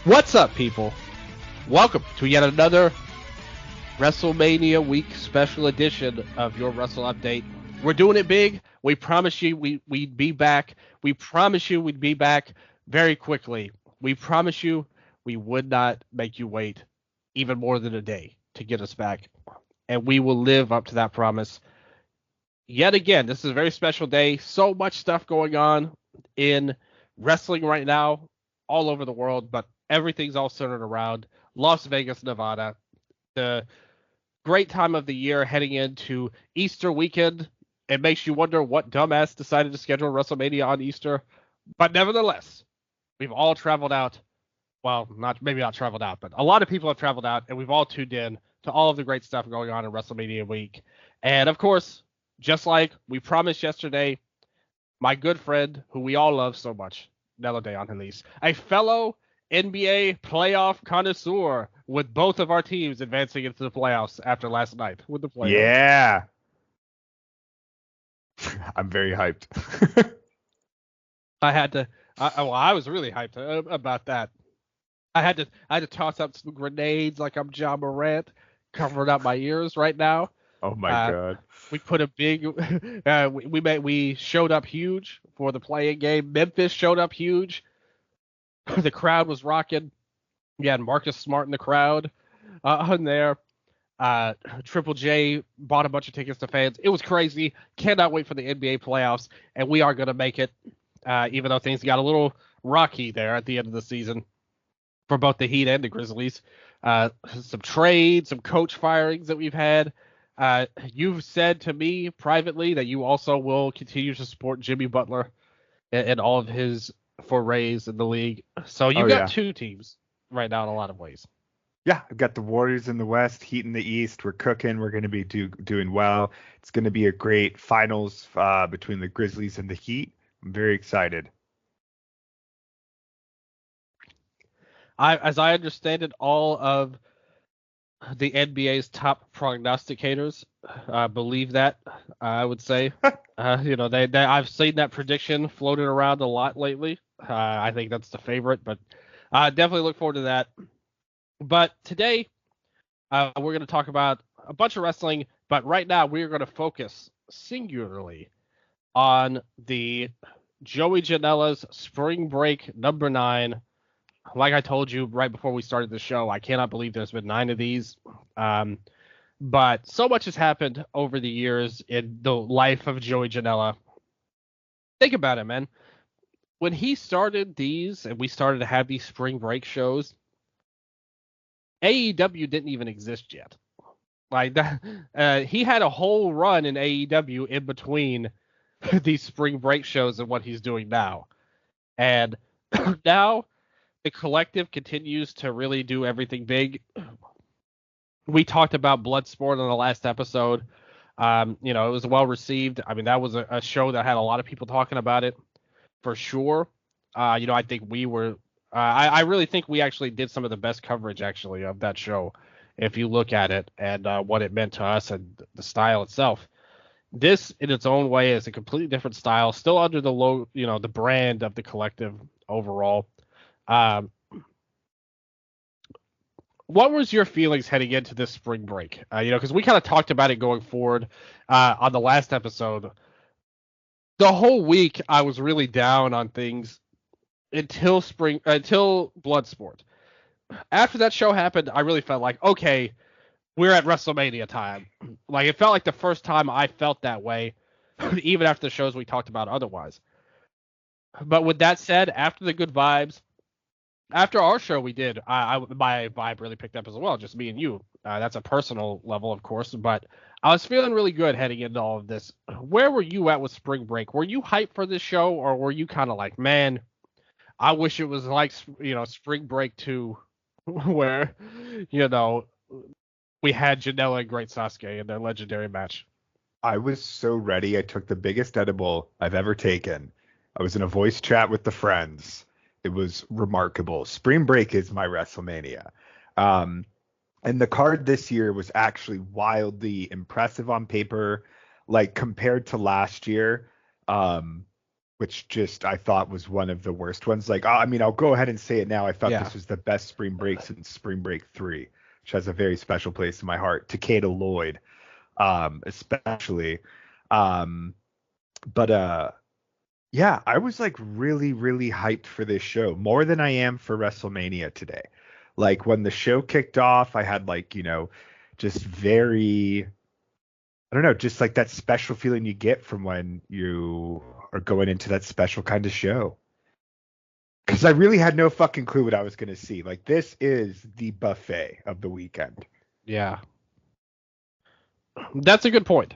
What's up, people? Welcome to yet another WrestleMania week special edition of your Wrestle Update. We're doing it big. We promise you we'd be back. We promise you we'd be back very quickly. We promise you we would not make you wait even more than a day to get us back. And we will live up to that promise. Yet again, this is a very special day. So much stuff going on in wrestling right now all over the world, but everything's all centered around Las Vegas, Nevada. The great time of the year heading into Easter weekend. It makes you wonder what dumbass decided to schedule WrestleMania on Easter. But nevertheless, we've all traveled out. Well, maybe not traveled out, but a lot of people have traveled out, and we've all tuned in to all of the great stuff going on in WrestleMania week. And of course, just like we promised yesterday, my good friend, who we all love so much, Nello de Angelis, a fellow NBA playoff connoisseur with both of our teams advancing into the playoffs after last night with the playoffs. Yeah. I'm very hyped. I was really hyped about that. I had to toss up some grenades like I'm John Morant, covering up my ears right now. Oh my God. We put a big we showed up huge for the play-in game. Memphis showed up huge. The crowd was rocking. You had Marcus Smart in the crowd on there. Triple J bought a bunch of tickets to fans. It was crazy. Cannot wait for the NBA playoffs, and we are going to make it, even though things got a little rocky there at the end of the season for both the Heat and the Grizzlies. Some trades, some coach firings that we've had. You've said to me privately that you also will continue to support Jimmy Butler and all of his forays in the league. So you've got two teams right now in a lot of ways. Yeah, I've got the Warriors in the West, Heat in the East. We're cooking. We're going to be doing well. It's going to be a great finals between the Grizzlies and the Heat. I'm very excited. As I understand it, all of the NBA's top prognosticators believe that. I would say, I've seen that prediction floated around a lot lately. I think that's the favorite, but definitely look forward to that. But today, we're going to talk about a bunch of wrestling, but right now we're going to focus singularly on the Joey Janela's Spring Break number 9. Like I told you right before we started the show, I cannot believe there's been 9 of these. But so much has happened over the years in the life of Joey Janela. Think about it, man. When he started these and we started to have these Spring Break shows, AEW didn't even exist yet. Like that, he had a whole run in AEW in between these Spring Break shows and what he's doing now. And now the collective continues to really do everything big. We talked about Bloodsport on the last episode. It was well received. I mean, that was a show that had a lot of people talking about it for sure. I think we were. I really think we actually did some of the best coverage actually of that show, if you look at it and what it meant to us and the style itself. This, in its own way, is a completely different style, still under the the brand of the collective overall. What was your feelings heading into this Spring Break? Because we kind of talked about it going forward on the last episode. The whole week I was really down on things until Bloodsport. After that show happened, I really felt like, okay, we're at WrestleMania time. Like, it felt like the first time I felt that way, even after the shows we talked about otherwise. But with that said, after the good vibes, after our show we did, my vibe really picked up as well, just me and you. That's a personal level, of course, but I was feeling really good heading into all of this. Where were you at with Spring Break? Were you hyped for this show, or were you kind of like, man, I wish it was like, Spring Break 2, where, we had Janela and Great Sasuke in their legendary match? I was so ready. I took the biggest edible I've ever taken. I was in a voice chat with the friends. It was remarkable. Spring Break is my WrestleMania. And the card this year was actually wildly impressive on paper. Like, compared to last year, which just I thought was one of the worst ones. Like, I mean, I'll go ahead and say it now. I thought Yeah. this was the best Spring Break since Spring Break 3, which has a very special place in my heart. Takeda Lloyd, especially. Um, but yeah, I was like really, really hyped for this show, more than I am for WrestleMania today. Like when the show kicked off, I had like, just very, I don't know, just like that special feeling you get from when you are going into that special kind of show. Because I really had no fucking clue what I was going to see. Like, this is the buffet of the weekend. Yeah. That's a good point.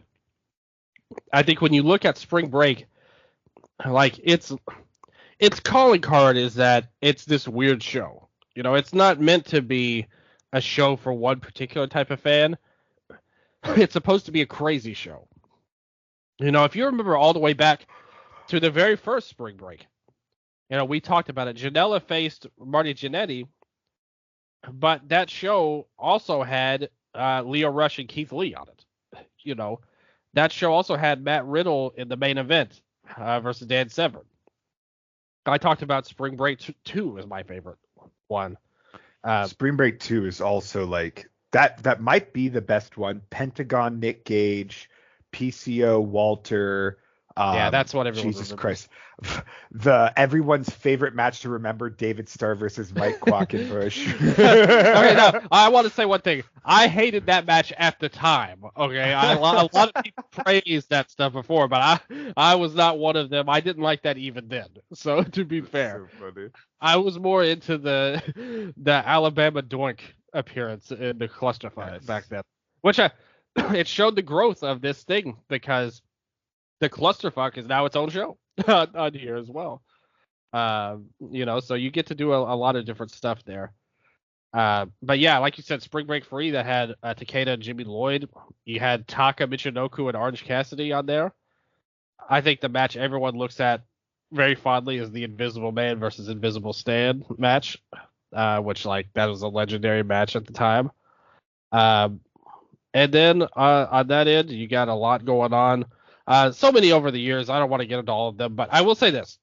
I think when you look at Spring Break, like its calling card is that it's this weird show. It's not meant to be a show for one particular type of fan. It's supposed to be a crazy show. If you remember all the way back to the very first Spring Break, we talked about it. Janela faced Marty Jannetty, but that show also had Leo Rush and Keith Lee on it. That show also had Matt Riddle in the main event versus Dan Severn. I talked about Spring Break 2 as my favorite one. Spring Break 2 is also like that might be the best one. Pentagon, Nick Gage, PCO, Walter. Yeah, that's what everyone Jesus remembers. Christ. Everyone's favorite match to remember, David Starr versus Mike Quackenbush. Okay, now I want to say one thing. I hated that match at the time. Okay, a lot of people praised that stuff before, but I was not one of them. I didn't like that even then. So to be fair, So funny. I was more into the Alabama Doink appearance in the clusterfuck back then, which it showed the growth of this thing because the clusterfuck is now its own show on here as well. So you get to do a lot of different stuff there. But yeah, like you said, Spring Break 3 that had Takeda and Jimmy Lloyd. You had Taka Michinoku and Orange Cassidy on there. I think the match everyone looks at very fondly is the Invisible Man versus Invisible Stan match, which that was a legendary match at the time. And then on that end, you got a lot going on. So many over the years. I don't want to get into all of them, but I will say this.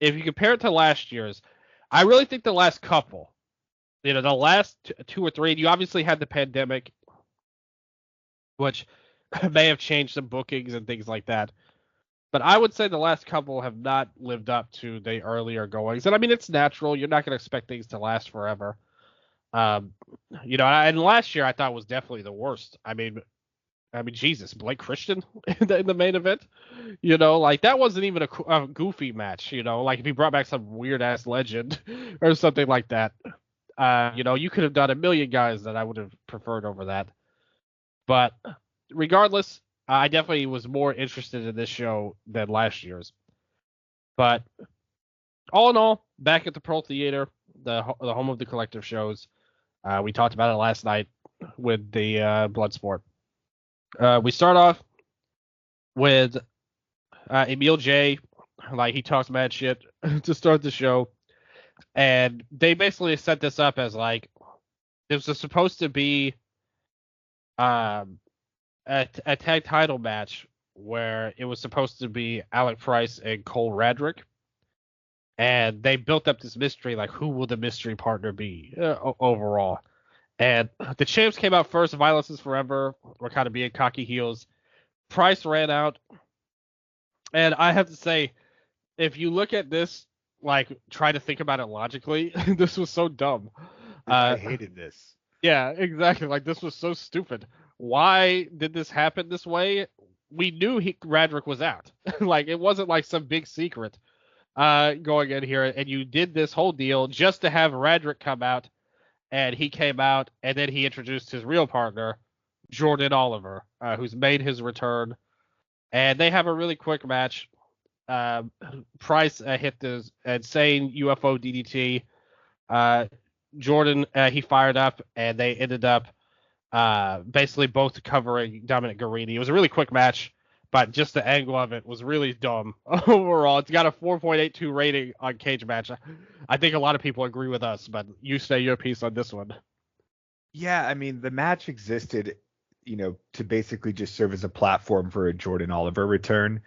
If you compare it to last year's, I really think the last couple, the last two or three, and you obviously had the pandemic, which may have changed some bookings and things like that. But I would say the last couple have not lived up to the earlier goings. And I mean, it's natural. You're not going to expect things to last forever. And last year I thought was definitely the worst. I mean, Jesus, Blake Christian in the main event, that wasn't even a goofy match, if he brought back some weird ass legend or something like that, you could have done a million guys that I would have preferred over that. But regardless, I definitely was more interested in this show than last year's. But all in all, back at the Pearl Theater, the home of the collective shows, we talked about it last night with the Bloodsport. We start off with Emil J. He talks mad shit to start the show. And they basically set this up as this was supposed to be a tag title match where it was supposed to be Alec Price and Cole Radrick. And they built up this mystery, who will the mystery partner be overall? And the champs came out first. Violence is Forever. We're kind of being cocky heels. Price ran out. And I have to say, if you look at this, try to think about it logically, this was so dumb. I hated this. Yeah, exactly. This was so stupid. Why did this happen this way? We knew Radrick was out. It wasn't some big secret going in here. And you did this whole deal just to have Radrick come out. And he came out, and then he introduced his real partner, Jordan Oliver, who's made his return. And they have a really quick match. Price hit the insane UFO DDT. Jordan, he fired up, and they ended up basically both covering Dominic Garrini. It was a really quick match, but just the angle of it was really dumb overall. It's got a 4.82 rating on Cage Match. I think a lot of people agree with us, but you say your piece on this one. Yeah, I mean, the match existed, to basically just serve as a platform for a Jordan Oliver return.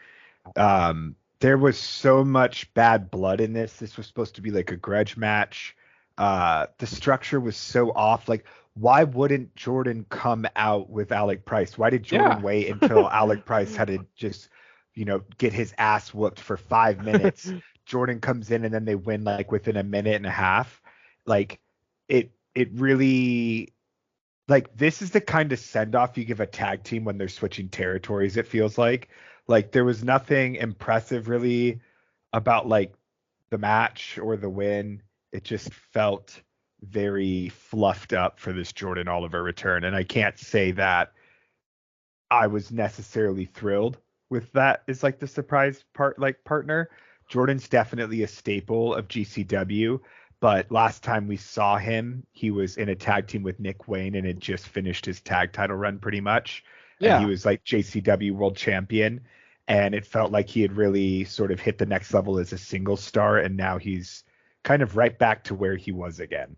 there was so much bad blood in this. This was supposed to be like a grudge match. The structure was so off. Like, why wouldn't Jordan come out with Alec Price? Why did Jordan Yeah. wait until Alec Price had to just, get his ass whooped for 5 minutes? Jordan comes in and then they win like within a minute and a half. Like, it really, like, this is the kind of send off you give a tag team when they're switching territories. It feels like there was nothing impressive really about like the match or the win. It just felt very fluffed up for this Jordan Oliver return. And I can't say that I was necessarily thrilled with that as like the surprise partner. Jordan's definitely a staple of GCW, but last time we saw him, he was in a tag team with Nick Wayne and had just finished his tag title run pretty much. And he Yeah. was like JCW world champion. And it felt like he had really sort of hit the next level as a single star. And now he's kind of right back to where he was again.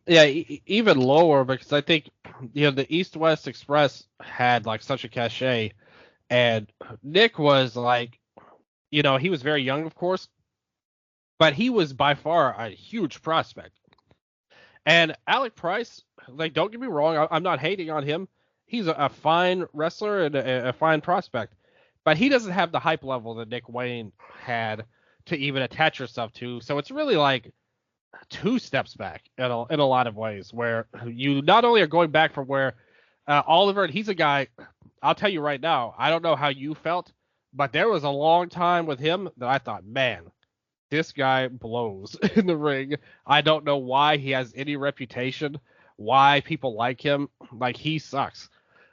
Yeah, even lower, because I think the East West Express had like such a cachet, and Nick was like, he was very young, of course, but he was by far a huge prospect. And Alec Price, like, don't get me wrong, I'm not hating on him. He's a fine wrestler and a fine prospect, but he doesn't have the hype level that Nick Wayne had to even attach yourself to. So it's really like two steps back in a lot of ways, where you not only are going back from where Oliver, and he's a guy, I'll tell you right now, I don't know how you felt, but there was a long time with him that I thought, man, this guy blows in the ring. I don't know why he has any reputation, why people like him. Like, he sucks.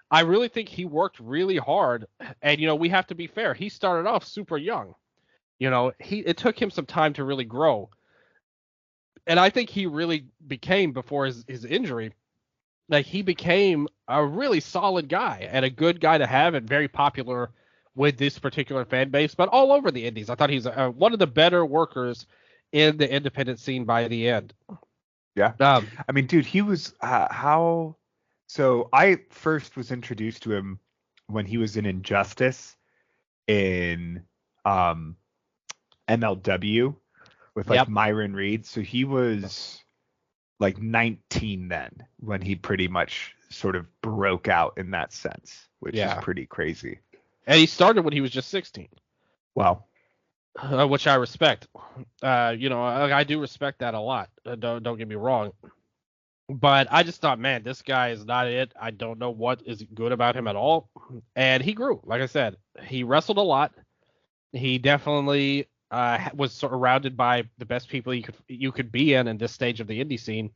I really think he worked really hard, and we have to be fair. He started off super young. It took him some time to really grow. And I think he really became, before his injury, like, he became a really solid guy and a good guy to have, and very popular with this particular fan base, but all over the indies. I thought he's one of the better workers in the independent scene by the end. Yeah. I mean, dude, he was how. So I first was introduced to him when he was in Injustice in MLW with like Yep. Myron Reed. So he was like 19 then when he pretty much sort of broke out in that sense, which is pretty crazy. And he started when he was just 16. Wow. Which I respect. I do respect that a lot. Don't get me wrong. But I just thought, man, this guy is not it. I don't know what is good about him at all. And he grew. Like I said, he wrestled a lot. He definitely was surrounded by the best people you could be in this stage of the indie scene.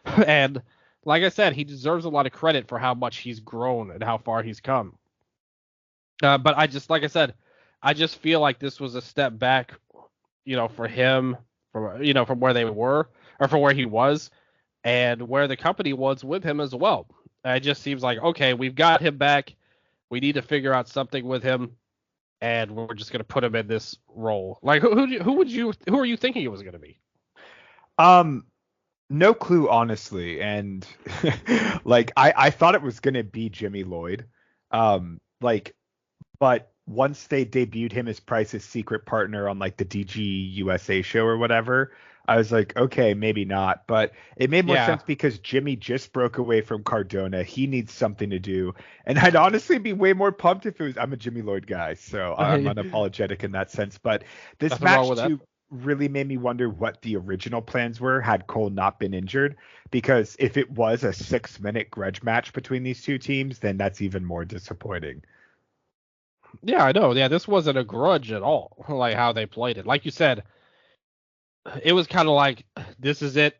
And like I said, he deserves a lot of credit for how much he's grown and how far he's come. But like I said, I just feel like this was a step back, for him, from where they were, or from where he was, and where the company was with him as well. It just seems like, okay, we've got him back. We need to figure out something with him, and we're just gonna put him in this role. Like, who are you thinking it was gonna be? No clue, honestly. And like, I thought it was gonna be Jimmy Lloyd. But once they debuted him as Price's secret partner on like the DG USA show or whatever, I was like, okay, maybe not. But it made more sense because Jimmy just broke away from Cardona. He needs something to do. And I'd honestly be way more pumped if it was, I'm a Jimmy Lloyd guy, so I'm unapologetic in that sense. But this match too really made me wonder what the original plans were had Cole not been injured. Because if it was a 6-minute grudge match between these two teams, then that's even more disappointing. Yeah, I know. Yeah, this wasn't a grudge at all, like how they played it. Like you said, it was kind of like, this is it.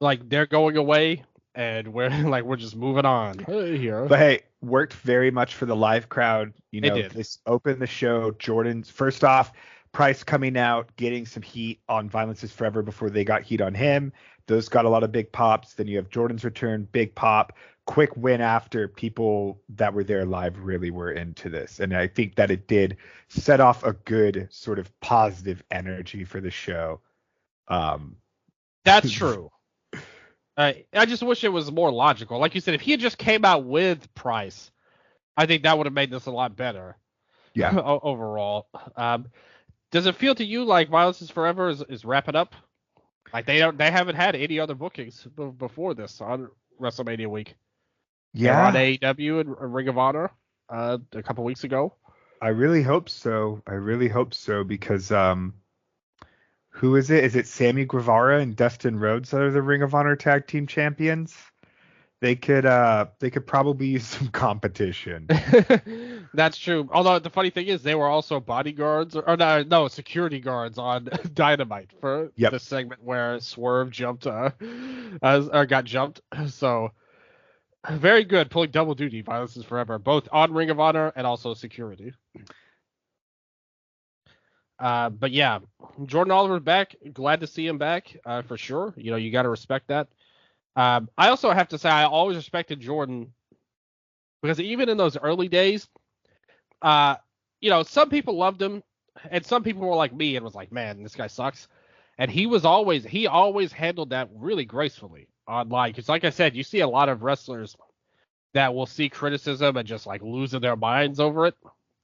Like, they're going away, and we're just moving on here. But hey, worked very much for the live crowd. This opened the show. Jordan's first off, Price coming out, getting some heat on Violence is Forever before they got heat on him. Those got a lot of big pops. Then you have Jordan's return, big pop. Quick win after. People that were there live really were into this. And I think that it did set off a good sort of positive energy for the show. That's true. I just wish it was more logical. Like you said, if he had just came out with Price, I think that would have made this a lot better. Yeah. overall. Does it feel to you like Violence is Forever is wrapping up? Like they haven't had any other bookings before this on WrestleMania week. They were on Yeah. AEW and Ring of Honor a couple weeks ago. I really hope so. I really hope so because who is it? Is it Sammy Guevara and Dustin Rhodes that are the Ring of Honor Tag Team Champions? They could probably use some competition. That's true. Although the funny thing is, they were also bodyguards or no security guards on Dynamite for Yep. the segment where Swerve jumped, got jumped. So very good, pulling double duty. Violence is Forever, both on Ring of Honor and also security. But yeah, Jordan Oliver's back. Glad to see him back for sure. You know, you got to respect that. I also have to say I always respected Jordan because even in those early days, you know, some people loved him and some people were like me and was like, man, this guy sucks. And he always handled that really gracefully online. Because like I said, you see a lot of wrestlers that will see criticism and just like losing their minds over it.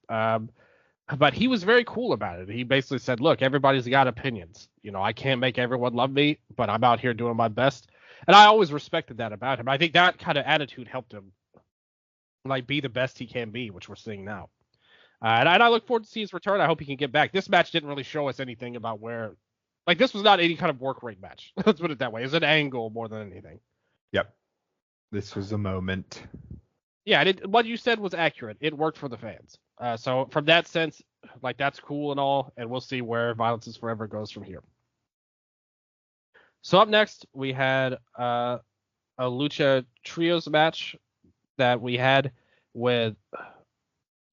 But he was very cool about it. He basically said, look, everybody's got opinions. You know, I can't make everyone love me, but I'm out here doing my best. And I always respected that about him. I think that kind of attitude helped him like be the best he can be, which we're seeing now. And I look forward to seeing his return. I hope he can get back. This match didn't really show us anything about where, like, this was not any kind of work rate match. Let's put it that way. It was an angle more than anything. Yep. This was a moment. Yeah, and what you said was accurate. It worked for the fans. So from that sense, like, that's cool and all, and we'll see where Violence is Forever goes from here. So up next, we had a Lucha Trios match that we had with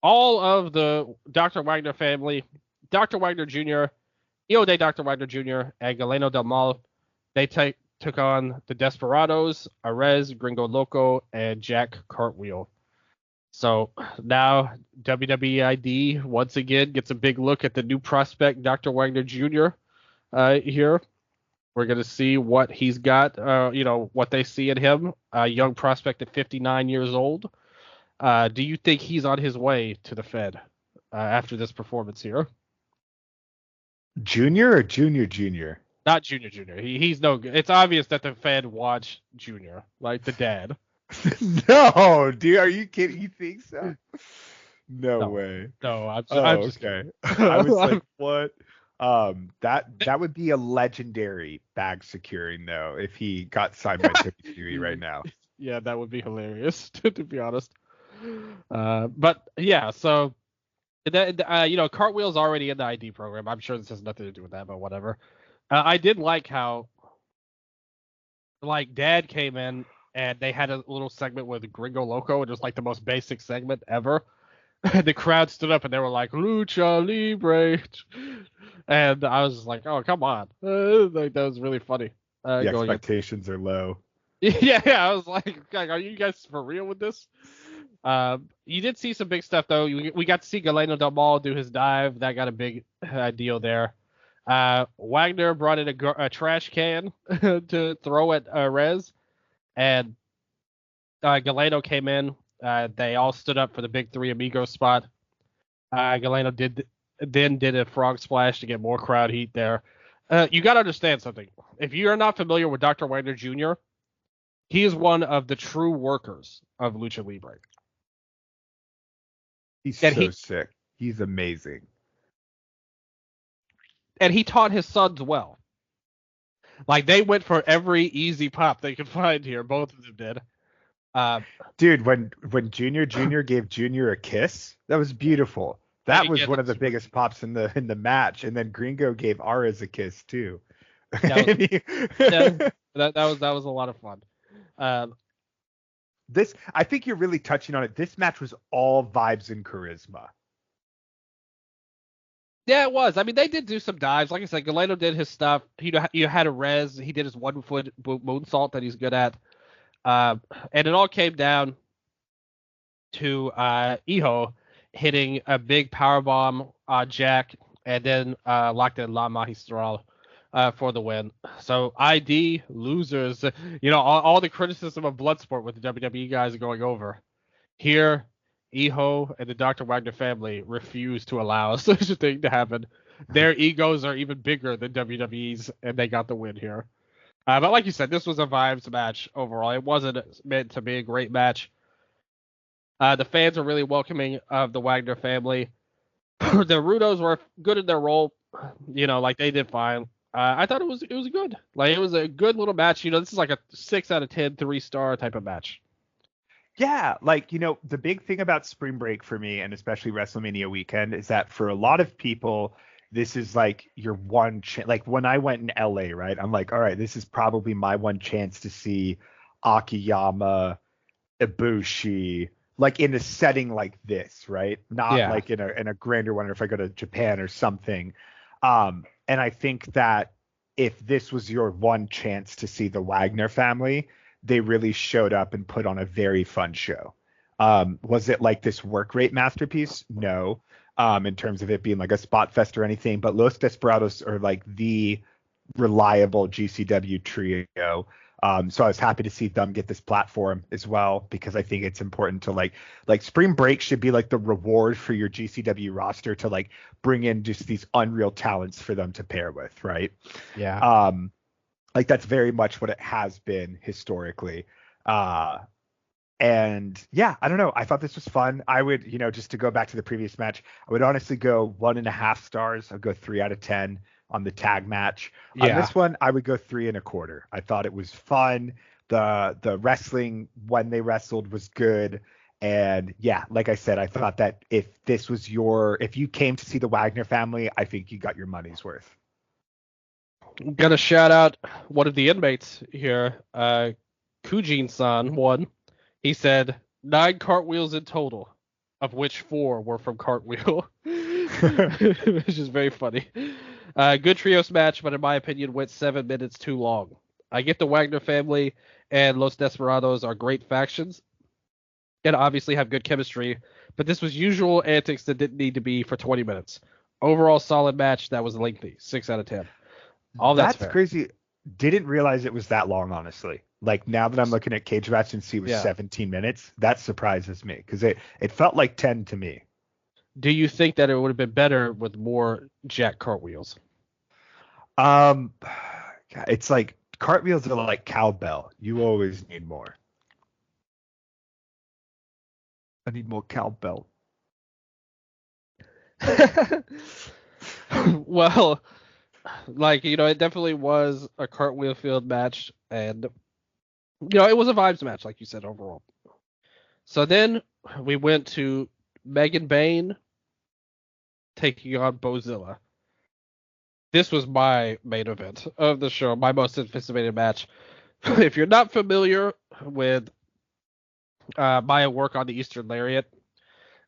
all of the Dr. Wagner family, Dr. Wagner Jr., Io Dr. Wagner Jr., and Galeno Del Mal. They took on the Desperados, Arez, Gringo Loco, and Jack Cartwheel. So now WWE ID once again gets a big look at the new prospect, Dr. Wagner Jr. Here. We're going to see what he's got, you know, what they see in him. A young prospect at 59 years old. Do you think he's on his way to the Fed after this performance here? Junior or junior? Not Junior. He's no good. It's obvious that the Fed wants Junior, like the dad. No, dude, are you kidding? You think so? No way. No, I'm just okay. I was like, what? That would be a legendary bag securing though if he got signed by WWE right now. Yeah, that would be hilarious to be honest. But yeah, so that you know, Cartwheel's already in the ID program. I'm sure this has nothing to do with that, but whatever. I did like how like Dad came in and they had a little segment with Gringo Loco, and it was like the most basic segment ever. The crowd stood up and they were like Lucha Libre, and I was just like, oh come on, like that was really funny. The expectations are low. Yeah, I was like, are you guys for real with this? You did see some big stuff though. We got to see Galeno Del Mal do his dive. That got a big deal there. Wagner brought in a trash can to throw at Rez, and Galeno came in. They all stood up for the big three amigos spot. Galeno did a frog splash to get more crowd heat there. You got to understand something. If you're not familiar with Dr. Wagner Jr., he is one of the true workers of Lucha Libre. He's so sick. He's amazing. And he taught his sons well. Like, they went for every easy pop they could find here. Both of them did. Dude, when Junior gave Junior a kiss, that was beautiful. That was one of the biggest pops in the match. And then Gringo gave Ares a kiss too. That was a lot of fun. I think you're really touching on it. This match was all vibes and charisma. Yeah, it was. I mean, they did do some dives. Like I said, Galeno did his stuff. You had a Rez. He did his 1 foot moonsault that he's good at. And it all came down to Iho hitting a big powerbomb on Jack and then locked in La Magistral for the win. So ID losers, you know, all the criticism of Bloodsport with the WWE guys going over. Here, Eho and the Dr. Wagner family refused to allow such a thing to happen. Their egos are even bigger than WWE's, and they got the win here. But like you said, this was a vibes match overall. It wasn't meant to be a great match. The fans are really welcoming of the Wagner family. The Rudos were good in their role. Like they did fine. I thought it was good. Like it was a good little match. This is like a 6 out of 10, 3-star type of match. Yeah, like, the big thing about Spring Break for me, and especially WrestleMania weekend, is that for a lot of people, this is like your one chance. Like when I went in LA, right? I'm like, all right, this is probably my one chance to see Akiyama, Ibushi, like in a setting like this, right? Not Yeah. like in a grander one, or if I go to Japan or something. And I think that if this was your one chance to see the Wagner family, they really showed up and put on a very fun show. Was it like this work rate masterpiece? No. In terms of it being like a spot fest or anything, but Los Desperados are like the reliable GCW trio. So I was happy to see them get this platform as well, because I think it's important to like Spring Break should be like the reward for your GCW roster to like bring in just these unreal talents for them to pair with, right? Yeah. Like that's very much what it has been historically. And yeah, I don't know. I thought this was fun. I would, just to go back to the previous match, I would honestly go 1.5 stars. I'd go 3 out of 10 on the tag match. On Yeah. this one, I would go 3.25. I thought it was fun. The wrestling when they wrestled was good. And yeah, like I said, I thought that if you came to see the Wagner family, I think you got your money's worth. I'm gonna shout out one of the inmates here. Kujin-san won. He said 9 cartwheels in total, of which 4 were from Cartwheel, which is very funny. Good trios match, but in my opinion, went 7 minutes too long. I get the Wagner family and Los Desperados are great factions and obviously have good chemistry, but this was usual antics that didn't need to be for 20 minutes. Overall, solid match that was lengthy. 6 out of 10. All that's fair. Crazy. Didn't realize it was that long, honestly. Like now that I'm looking at Cage Match and see it was 17 minutes, that surprises me because it felt like 10 to me. Do you think that it would have been better with more jack cartwheels? It's like cartwheels are like cowbell. You always need more. I need more cowbell. Well, it definitely was a cartwheel field match, and it was a vibes match, like you said, overall. So then we went to Megan Bayne taking on Bozilla. This was my main event of the show, my most anticipated match. If you're not familiar with my work on the Eastern Lariat,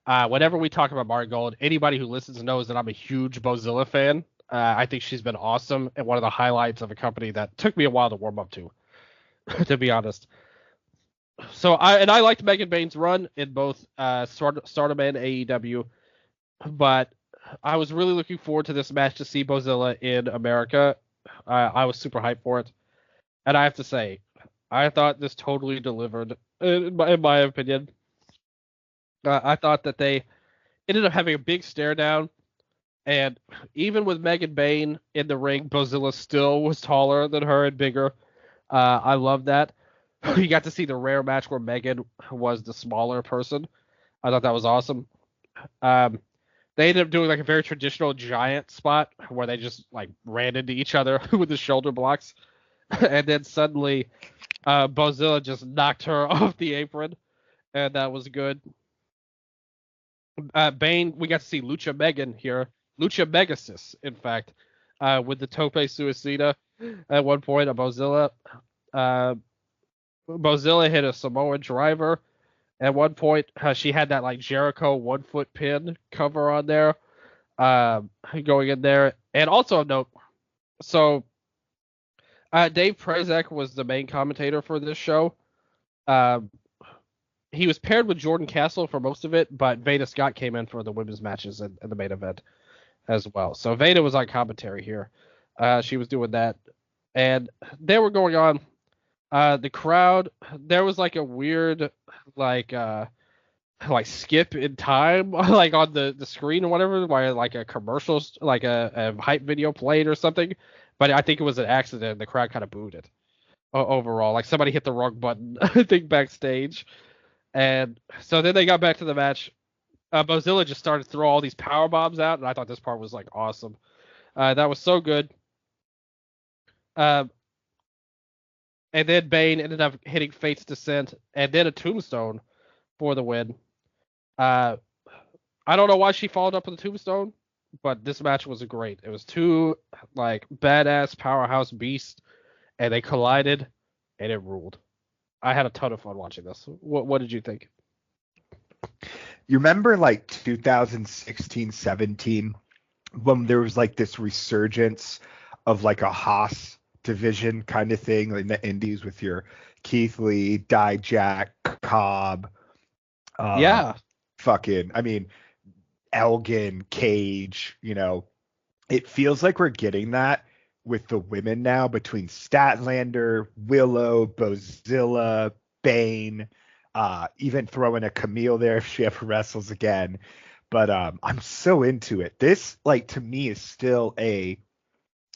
whenever we talk about Marigold, anybody who listens knows that I'm a huge Bozilla fan. I think she's been awesome and one of the highlights of a company that took me a while to warm up to be honest. So I liked Megan Bayne's run in both Stardom and AEW, but I was really looking forward to this match to see Bozilla in America. I was super hyped for it, and I have to say, I thought this totally delivered in my opinion. I thought that they ended up having a big stare down, and even with Megan Bayne in the ring, Bozilla still was taller than her and bigger. I love that. You got to see the rare match where Megan was the smaller person. I thought that was awesome. They ended up doing like a very traditional giant spot where they just like ran into each other with the shoulder blocks, and then suddenly Bozilla just knocked her off the apron, and that was good. Bane, we got to see Lucha Megan here, Lucha Megasis, in fact, with the Tope Suicida at one point. Bozilla hit a Samoan driver at one point. She had that like Jericho 1-foot pin cover on there, going in there. And also of note, so Dave Prazak was the main commentator for this show. He was paired with Jordan Castle for most of it, but Veda Scott came in for the women's matches in the main event as well. So Veda was on commentary here. She was doing that. And they were going on. The crowd, there was like a weird, like, like skip in time like on the screen or whatever, where like a commercial, like a hype video played or something. But I think it was an accident. The crowd kind of booed it overall. Like somebody hit the wrong button, I think, backstage. And so then they got back to the match. Mozilla just started to throw all these power bombs out, and I thought this part was like awesome. That was so good. Um, and then Bane ended up hitting Fate's Descent and then a Tombstone for the win. Uh, I don't know why she followed up with the Tombstone, but this match was great. It was two like badass powerhouse beasts, and they collided, and it ruled. I had a ton of fun watching this. What did you think? You remember like 2016, 17 when there was like this resurgence of like a Haas division kind of thing in the indies with your Keith Lee, Dijak, Cobb, Yeah, fucking, I mean, Elgin, Cage, it feels like we're getting that with the women now between Statlander, Willow, Bozilla, Bane, even throwing a Camille there if she ever wrestles again. But I'm so into it. This, like, to me is still a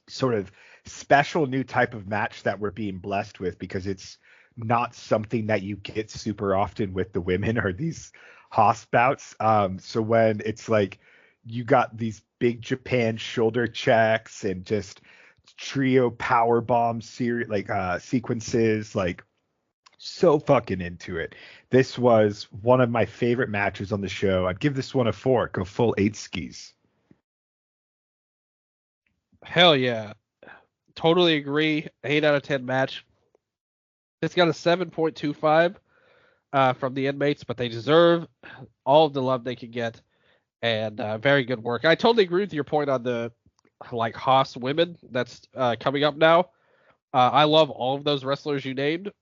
sort of special new type of match that we're being blessed with because it's not something that you get super often with the women or these Haas bouts. So when it's like you got these big Japan shoulder checks and just trio power bomb sequences, like so fucking into it. This was one of my favorite matches on the show. I'd give this one a 4. Go full 8 skis. hell yeah, totally agree. 8 out of 10 match. It's got a 7.25 from the inmates, but they deserve all of the love they can get, and very good work. I totally agree with your point on the like Haas women that's coming up now. I love all of those wrestlers you named,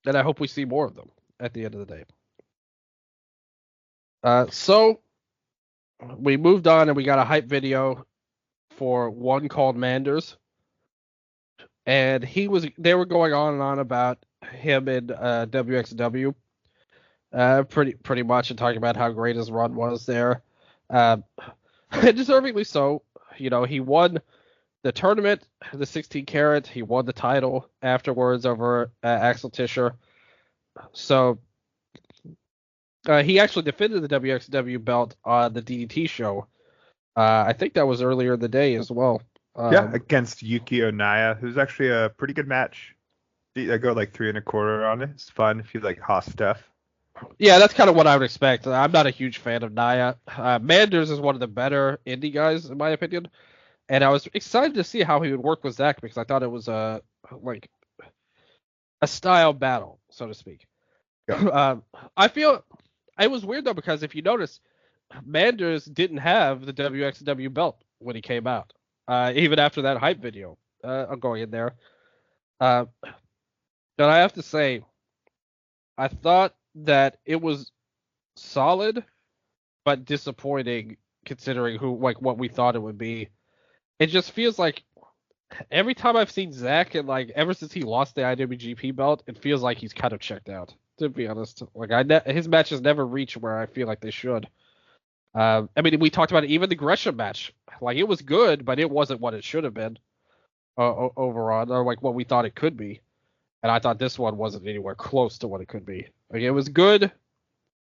and I hope we see more of them at the end of the day. So we moved on, and we got a hype video for one called Manders, and they were going on and on about him in WXW, pretty much, and talking about how great his run was there. Uh, deservingly so. He won the tournament, the 16 carat. He won the title afterwards over Axel Tischer. So he actually defended the WXW belt on the DDT show. I think that was earlier in the day as well. Yeah, against Yuki Onaya, who's actually a pretty good match. I go like 3.25 on it. It's fun if you like Haas stuff. Yeah, that's kind of what I would expect. I'm not a huge fan of Naya. Manders is one of the better indie guys, in my opinion. And I was excited to see how he would work with Zach because I thought it was like a style battle, so to speak. Yeah. I feel it was weird though because if you notice, Manders didn't have the WXW belt when he came out, even after that hype video. I'm going in there. And I have to say, I thought that it was solid, but disappointing considering what we thought it would be. It just feels like every time I've seen Zach and like ever since he lost the IWGP belt, it feels like he's kind of checked out. To be honest, like his matches never reach where I feel like they should. I mean, we talked about it, even the Gresham match. Like it was good, but it wasn't what it should have been overall, or like what we thought it could be. And I thought this one wasn't anywhere close to what it could be. Like it was good.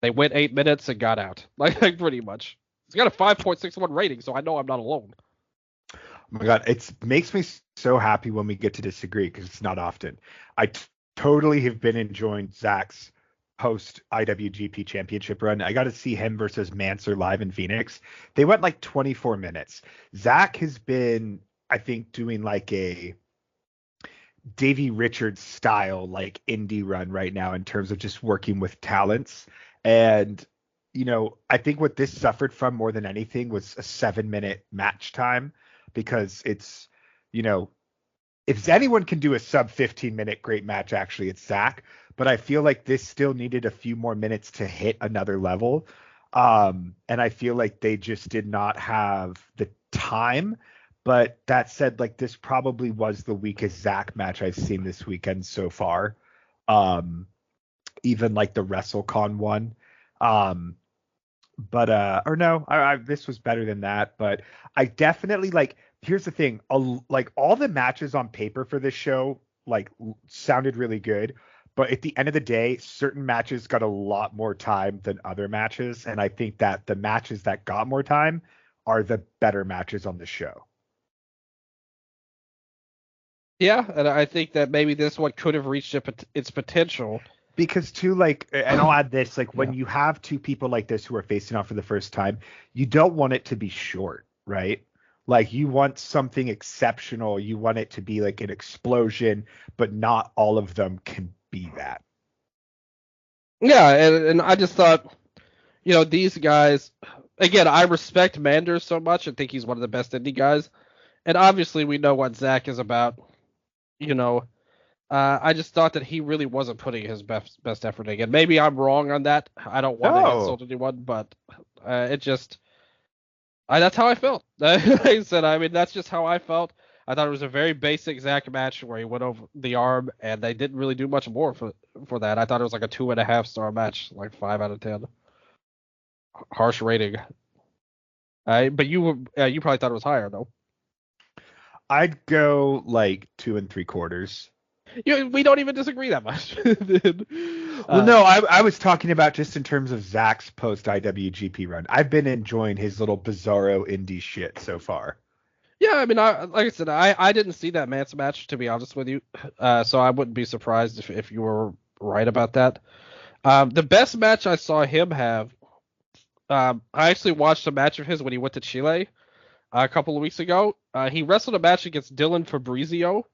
They went 8 minutes and got out. Like pretty much. It's got a 5.61 rating, so I know I'm not alone. Oh my God, it makes me so happy when we get to disagree because it's not often. I totally have been enjoying Zach's post IWGP Championship run. I got to see him versus Manser live in Phoenix. They went like 24 minutes. Zach has been, I think, doing like a Davey Richards style like indie run right now in terms of just working with talents. And I think what this suffered from more than anything was a 7-minute match time because it's, if anyone can do a sub 15-minute great match, actually, it's Zach. But I feel like this still needed a few more minutes to hit another level. And I feel like they just did not have the time. But that said, like this probably was the weakest Zach match I've seen this weekend so far. Even like the WrestleCon one. But or no, this was better than that. But I definitely like. Here's the thing, like all the matches on paper for this show like sounded really good, but at the end of the day, certain matches got a lot more time than other matches, and I think that the matches that got more time are the better matches on the show. Yeah, and I think that maybe this one could have reached its potential. Because too, like, and I'll add this, like, when Yeah. you have two people like this who are facing off for the first time, you don't want it to be short, right? Like, you want something exceptional. You want it to be like an explosion, but not all of them can be that. Yeah, and I just thought, these guys, again, I respect Manders so much. I think he's one of the best indie guys. And obviously, we know what Zach is about. You know, I just thought that he really wasn't putting his best effort in. And maybe I'm wrong on that. I don't want to No. insult anyone, but it just, that's how I felt. Like I said, I mean, that's just how I felt. I thought it was a very basic Zach match where he went over the arm, and they didn't really do much more for that. I thought it was like a 2.5-star match, like 5 out of 10. Harsh rating. But you probably thought it was higher, though. I'd go like 2 3/4. We don't even disagree that much. Well, no, I was talking about just in terms of Zach's post IWGP run. I've been enjoying his little bizarro indie shit so far. Yeah, I mean, like I said, I didn't see that Mance match, to be honest with you, so I wouldn't be surprised if you were right about that. The best match I saw him have, I actually watched a match of his when he went to Chile a couple of weeks ago. He wrestled a match against Dylan Fabrizio,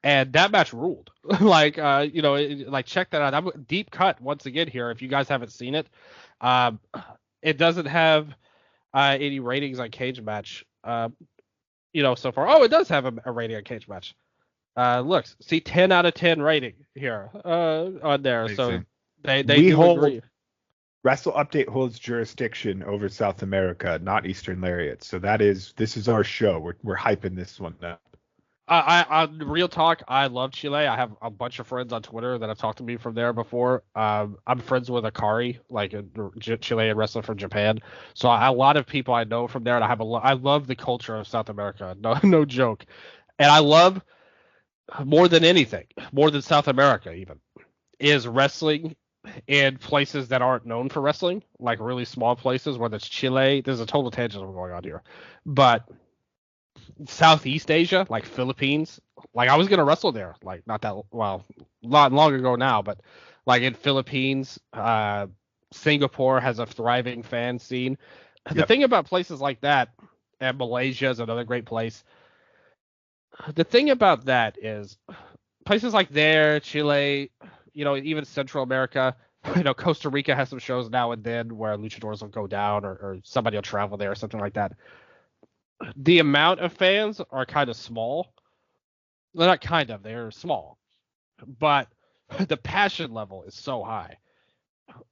and that match ruled. Like, like check that out. I'm deep cut once again here. If you guys haven't seen it, um, it doesn't have any ratings on Cage Match. So far. Oh, it does have a rating on Cage Match. Look, see, 10 out of 10 rating here on there. Amazing. So they We do agree. Wrestle Update holds jurisdiction over South America, not Eastern Lariat. So this is our show. We're hyping this one up. I real talk, I love Chile. I have a bunch of friends on Twitter that have talked to me from there before. I'm friends with Akari, like a Chilean wrestler from Japan. So a lot of people I know from there, and I love the culture of South America. No, no joke. And I love more than anything, more than South America even, is wrestling in places that aren't known for wrestling, like really small places, whether it's Chile. There's a total tangent going on here, but Southeast Asia, like Philippines. Like I was gonna wrestle there, like not that not long ago now, but like in Philippines, Singapore has a thriving fan scene. The Yep. thing about places like that, and Malaysia is another great place. The thing about that is places like there, Chile, even Central America. Costa Rica has some shows now and then where luchadors will go down or somebody will travel there or something like that. The amount of fans are kind of small. They're not kind of, they're small. But the passion level is so high.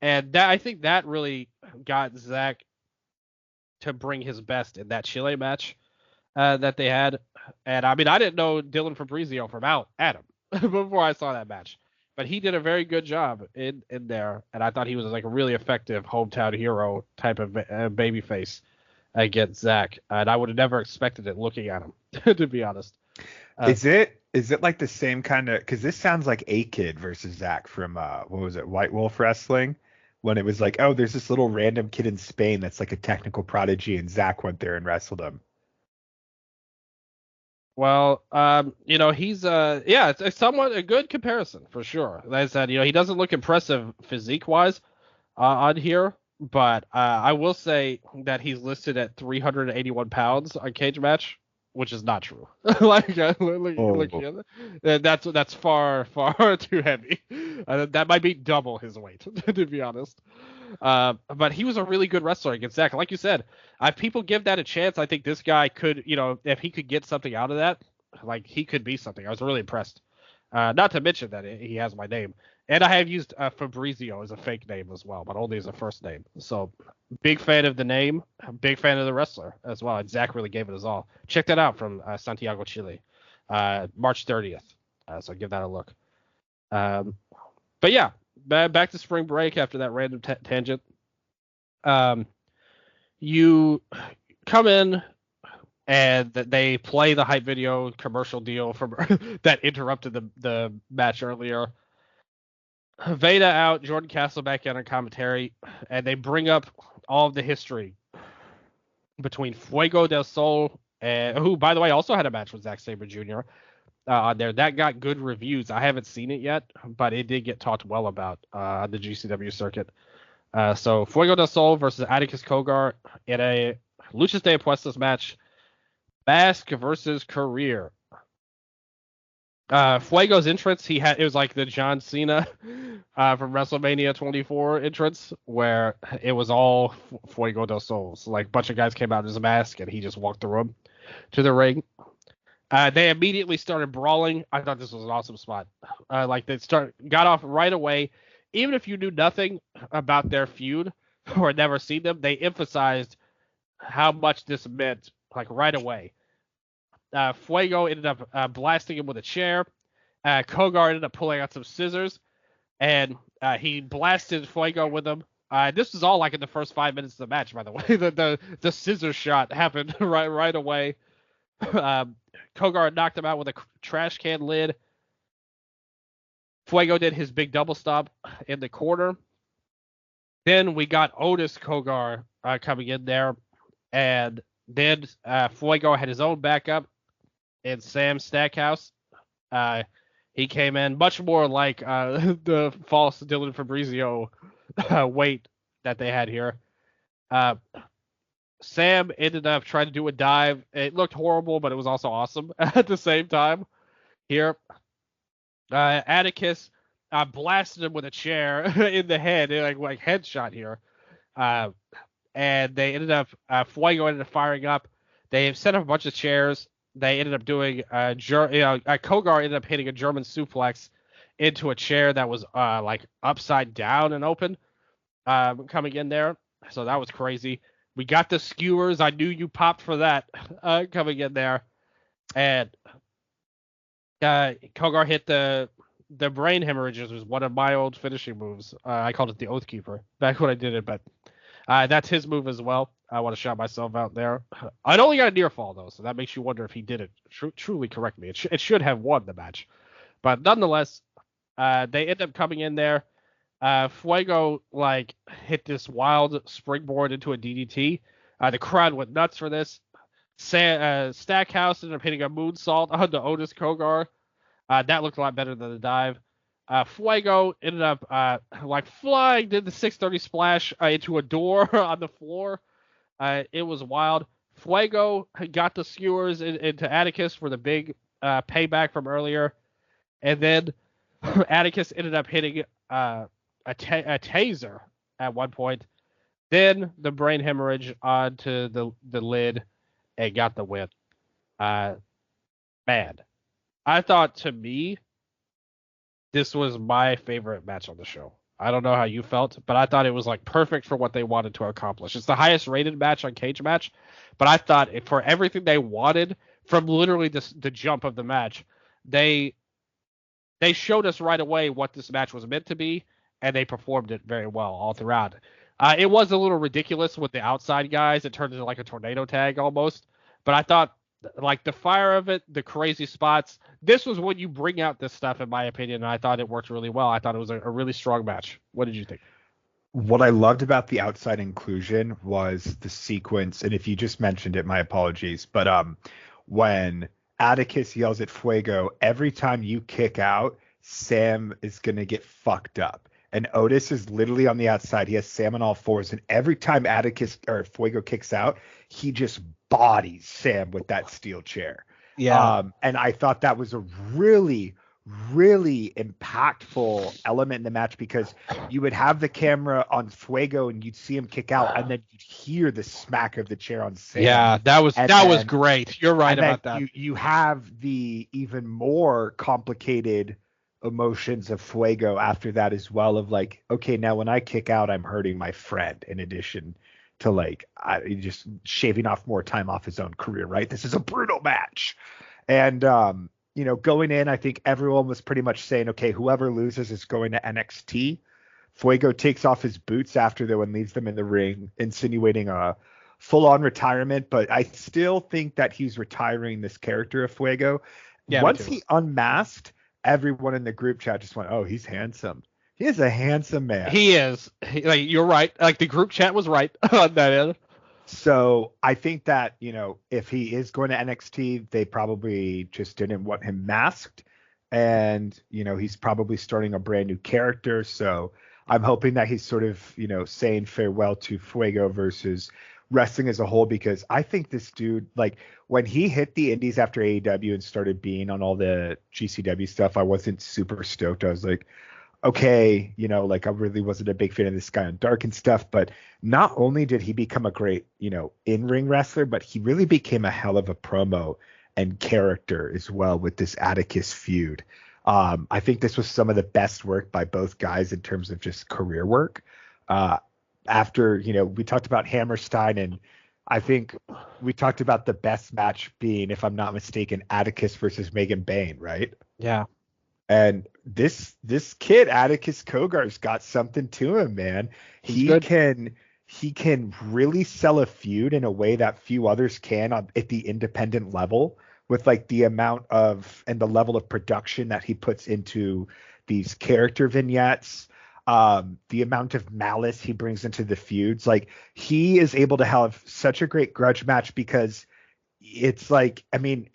And I think that really got Zach to bring his best in that Chile match that they had. And I mean, I didn't know Dylan Fabrizio from Adam before I saw that match. But he did a very good job in there. And I thought he was like a really effective hometown hero type of babyface against Zach, and I would have never expected it looking at him, to be honest. Is it like the same kind of? Because this sounds like A Kid versus Zach from what was it, White Wolf Wrestling, when it was like, oh, there's this little random kid in Spain that's like a technical prodigy, and Zach went there and wrestled him. Well, he's it's somewhat a good comparison for sure. Like I said, he doesn't look impressive physique wise on here, but I will say that he's listed at 381 pounds on Cage Match, which is not true. Like look, that's far too heavy. That might be double his weight, to be honest. But he was a really good wrestler against Zach. Like you said, if people give that a chance, I think this guy could, if he could get something out of that, like he could be something. I was really impressed. Not to mention that he has my name. And I have used Fabrizio as a fake name as well, but only as a first name. So big fan of the name, big fan of the wrestler as well. And Zach really gave it his all. Check that out from Santiago, Chile, March 30th. So give that a look. But yeah, back to Spring Break after that random tangent. You come in and they play the hype video commercial deal from that interrupted the match earlier. Veda out, Jordan Castle back in on commentary, and they bring up all of the history between Fuego del Sol, who, by the way, also had a match with Zack Sabre Jr. On there. That got good reviews. I haven't seen it yet, but it did get talked well about on the GCW circuit. So Fuego del Sol versus Atticus Cogar in a Luchas de Apuestas match. Mask versus career. Fuego's entrance, it was like the John Cena from WrestleMania 24 entrance, where it was all Fuego del Sol. So like a bunch of guys came out in his mask, and he just walked the room to the ring. They immediately started brawling. I thought this was an awesome spot. They got off right away. Even if you knew nothing about their feud or had never seen them, they emphasized how much this meant, like right away. Fuego ended up blasting him with a chair. Cogar ended up pulling out some scissors, and he blasted Fuego with them. This was all like in the first 5 minutes of the match, by the way. the scissor shot happened right away. Cogar knocked him out with a trash can lid. Fuego did his big double stomp in the corner. Then we got Otis Cogar coming in there, and then Fuego had his own backup in Sam Stackhouse. He came in much more like the false Dylan Fabrizio weight that they had here. Sam ended up trying to do a dive. It looked horrible, but it was also awesome at the same time. Here, Atticus blasted him with a chair in the head, like headshot here. And they ended up, Fuego ended up firing up. They set up a bunch of chairs. They ended up doing, Cogar ended up hitting a German suplex into a chair that was like upside down and open, coming in there. So that was crazy. We got the skewers. I knew you popped for that, coming in there. And Cogar hit the brain hemorrhages, was one of my old finishing moves. I called it the Oath Keeper back when I did it, but that's his move as well. I want to shout myself out there. I'd only got a near fall, though, so that makes you wonder if he did it truly correctly. It should have won the match. But nonetheless, they end up coming in there. Fuego hit this wild springboard into a DDT. The crowd went nuts for this. Stackhouse ended up hitting a moonsault on the Otis Cogar. That looked a lot better than the dive. Fuego ended up flying, did the 630 splash into a door on the floor. It was wild. Fuego got the skewers into Atticus for the big payback from earlier. And then Atticus ended up hitting a taser at one point. Then the brain hemorrhage onto the lid and got the win. Man, I thought, to me, this was my favorite match on the show. I don't know how you felt, but I thought it was perfect for what they wanted to accomplish. It's the highest rated match on Cage Match, but I thought for everything they wanted from literally the jump of the match, they showed us right away what this match was meant to be, and they performed it very well all throughout. It was a little ridiculous with the outside guys. It turned into like a tornado tag almost, but I thought the fire of it, the crazy spots, this was when you bring out this stuff, in my opinion, and I thought it worked really well. I thought it was a really strong match. What did you think? What I loved about the outside inclusion was the sequence, and if you just mentioned it, my apologies, but when Atticus yells at Fuego, every time you kick out, Sam is going to get fucked up. And Otis is literally on the outside. He has Sam on all fours. And every time Atticus or Fuego kicks out, he just bodies Sam with that steel chair. Yeah. And I thought that was a really, really impactful element in the match, because you would have the camera on Fuego and you'd see him kick out, and then you'd hear the smack of the chair on Sam. Yeah, that was great. You're right about that. You have the even more complicated emotions of Fuego after that as well, of okay, now when I kick out, I'm hurting my friend, in addition to just shaving off more time off his own career, right? This is a brutal match. And going in, I think everyone was pretty much saying, okay, whoever loses is going to NXT. Fuego takes off his boots after, though, and leaves them in the ring, insinuating a full-on retirement. But I still think that he's retiring this character of Fuego. Yeah, me Once too. he unmasked, everyone in the group chat just went, "Oh, he's handsome. He is a handsome man." He is. Like, you're right. Like, the group chat was right on that end. So I think that, if he is going to NXT, they probably just didn't want him masked. And, he's probably starting a brand new character. So I'm hoping that he's sort of, saying farewell to Fuego versus wrestling as a whole, because I think this dude, like, when he hit the indies after AEW and started being on all the GCW stuff, I wasn't super stoked. I was like, okay, like I really wasn't a big fan of this guy on Dark and stuff, but not only did he become a great, in-ring wrestler, but he really became a hell of a promo and character as well with this Atticus feud. I think this was some of the best work by both guys in terms of just career work. After, we talked about Hammerstein, and I think we talked about the best match being, if I'm not mistaken, Atticus versus Megan Bayne, right? Yeah. And this kid, Atticus Cogar's got something to him, man. He can really sell a feud in a way that few others can at the independent level, with like the amount of and the level of production that he puts into these character vignettes, the amount of malice he brings into the feuds. Like, he is able to have such a great grudge match, because it's like, I mean,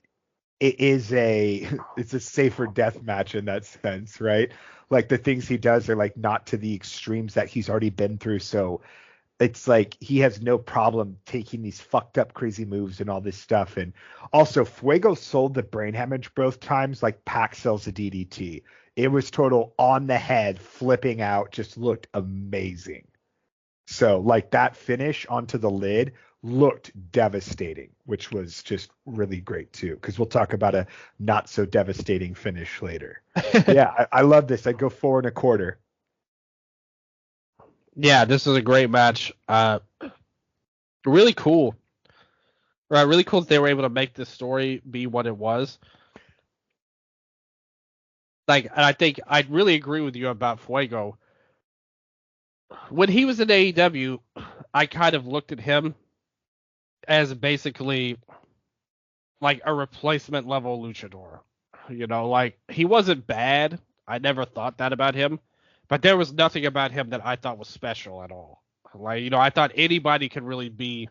it's a safer death match in that sense, right? Like, the things he does are like not to the extremes that he's already been through. So it's like he has no problem taking these fucked up crazy moves and all this stuff. And also, Fuego sold the brain hemorrhage both times like Pac sells a DDT. It was total on the head, flipping out, just looked amazing. So like that finish onto the lid looked devastating, which was just really great too, because we'll talk about a not so devastating finish later. Yeah, I love this. I'd go 4.25. Yeah, this is a great match. Really cool. Really cool that they were able to make this story be what it was. Like, and I think I really agree with you about Fuego. When he was in AEW, I kind of looked at him as basically like a replacement level luchador. Like, he wasn't bad. I never thought that about him, but there was nothing about him that I thought was special at all. Like, I thought anybody could really be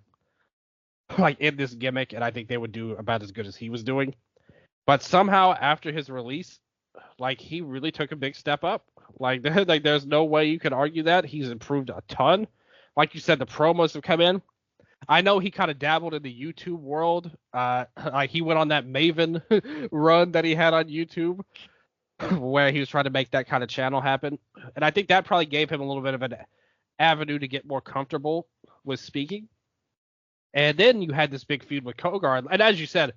like in this gimmick, and I think they would do about as good as he was doing. But somehow after his release, like, he really took a big step up. Like, there's no way you could argue that. He's improved a ton. Like you said, the promos have come in. I know he kind of dabbled in the YouTube world. Like, he went on that Maven run that he had on YouTube, where he was trying to make that kind of channel happen. And I think that probably gave him a little bit of an avenue to get more comfortable with speaking. And then you had this big feud with Kogar. And as you said,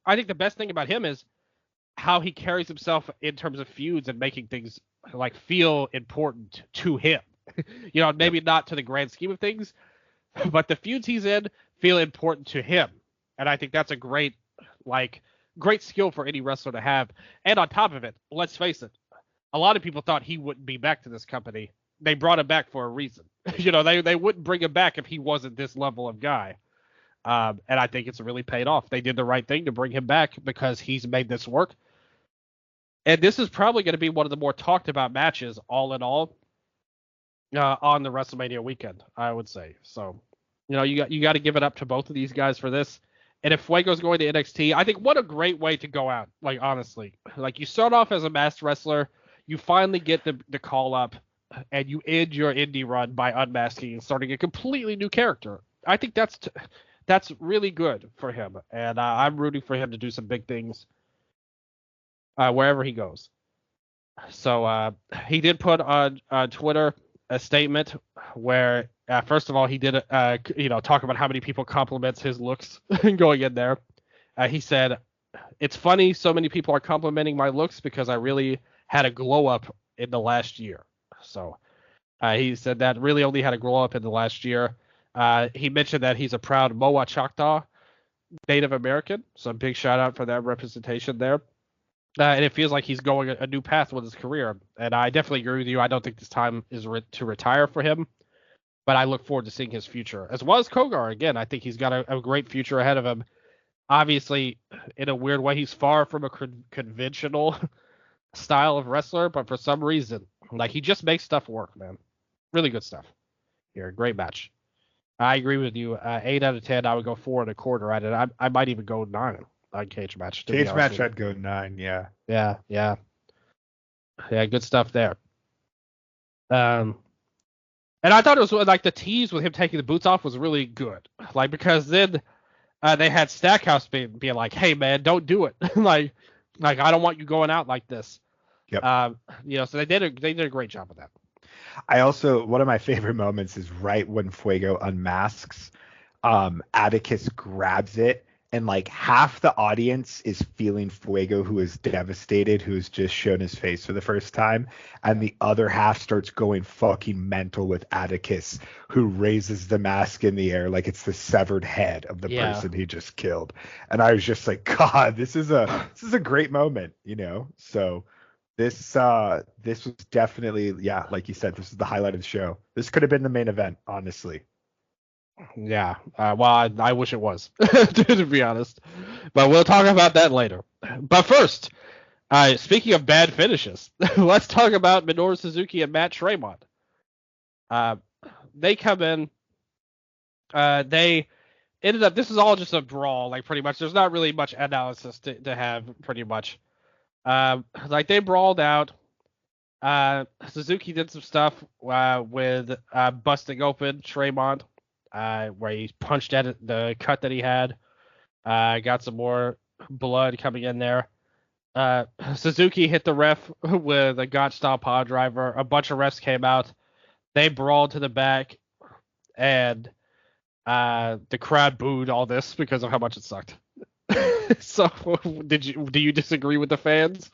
I think the best thing about him is how he carries himself in terms of feuds and making things like feel important to him. Maybe not to the grand scheme of things, but the feuds he's in feel important to him. And I think that's a great skill for any wrestler to have. And on top of it, let's face it, a lot of people thought he wouldn't be back to this company. They brought him back for a reason. They wouldn't bring him back if he wasn't this level of guy. And I think it's really paid off. They did the right thing to bring him back because he's made this work. And this is probably going to be one of the more talked about matches, all in all, on the WrestleMania weekend, I would say. So, you got to give it up to both of these guys for this. And if Fuego's going to NXT, I think what a great way to go out. Like, honestly, like, you start off as a masked wrestler, you finally get the call up, and you end your indie run by unmasking and starting a completely new character. I think that's really good for him, and I'm rooting for him to do some big things wherever he goes. So he did put on Twitter a statement where, first of all, he did talk about how many people compliments his looks going in there. He said, "It's funny so many people are complimenting my looks because I really had a glow up in the last year." So he said that really only had a glow up in the last year. He mentioned that he's a proud Moa Choctaw Native American, so a big shout out for that representation there. And it feels like he's going a new path with his career. And I definitely agree with you. I don't think this time is to retire for him, but I look forward to seeing his future as well as Kogar. Again, I think he's got a great future ahead of him. Obviously, in a weird way, he's far from a conventional style of wrestler, but for some reason, like he just makes stuff work, man. Really good stuff. Here, great match. I agree with you. 8 out of 10. I would go 4.25 at it. I might even go 9 on cage match. Cage match, I'd go 9. Yeah. Yeah. Good stuff there. And I thought it was like the tease with him taking the boots off was really good. Like because then they had Stackhouse being like, "Hey man, don't do it. like I don't want you going out like this." Yep. So they did a great job of that. I also, one of my favorite moments is right when Fuego unmasks, Atticus grabs it, and like half the audience is feeling Fuego, who is devastated, who's just shown his face for the first time, and the other half starts going fucking mental with Atticus, who raises the mask in the air like it's the severed head of the person he just killed. And I was just like, God, this is a great moment, So this was definitely, like you said, this is the highlight of the show. This could have been the main event, honestly. Yeah. Well, I wish it was, to be honest. But we'll talk about that later. But first, speaking of bad finishes, let's talk about Minoru Suzuki and Matt Tremont. They come in. They ended up. This is all just a brawl, like pretty much. There's not really much analysis to have, pretty much. Like they brawled out. Suzuki did some stuff with busting open Tremont. Where he punched at it, the cut that he had. Got some more blood coming in there. Suzuki hit the ref with a Gotch-style power driver. A bunch of refs came out. They brawled to the back, and the crowd booed all this because of how much it sucked. So, do you disagree with the fans?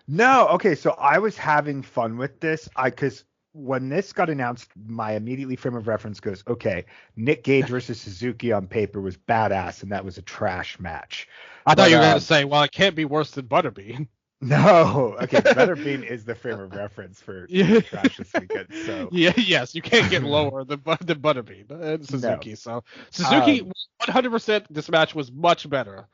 No. Okay, so I was having fun with this. Because when this got announced, my immediately frame of reference goes, okay, Nick Gage versus Suzuki on paper was badass, and that was a trash match. I thought you were going to say, well, it can't be worse than Butterbean. No. Okay, Butterbean is the frame of reference for trash this weekend. So yes, you can't get lower than Butterbean and Suzuki. No. So Suzuki, 100%, this match was much better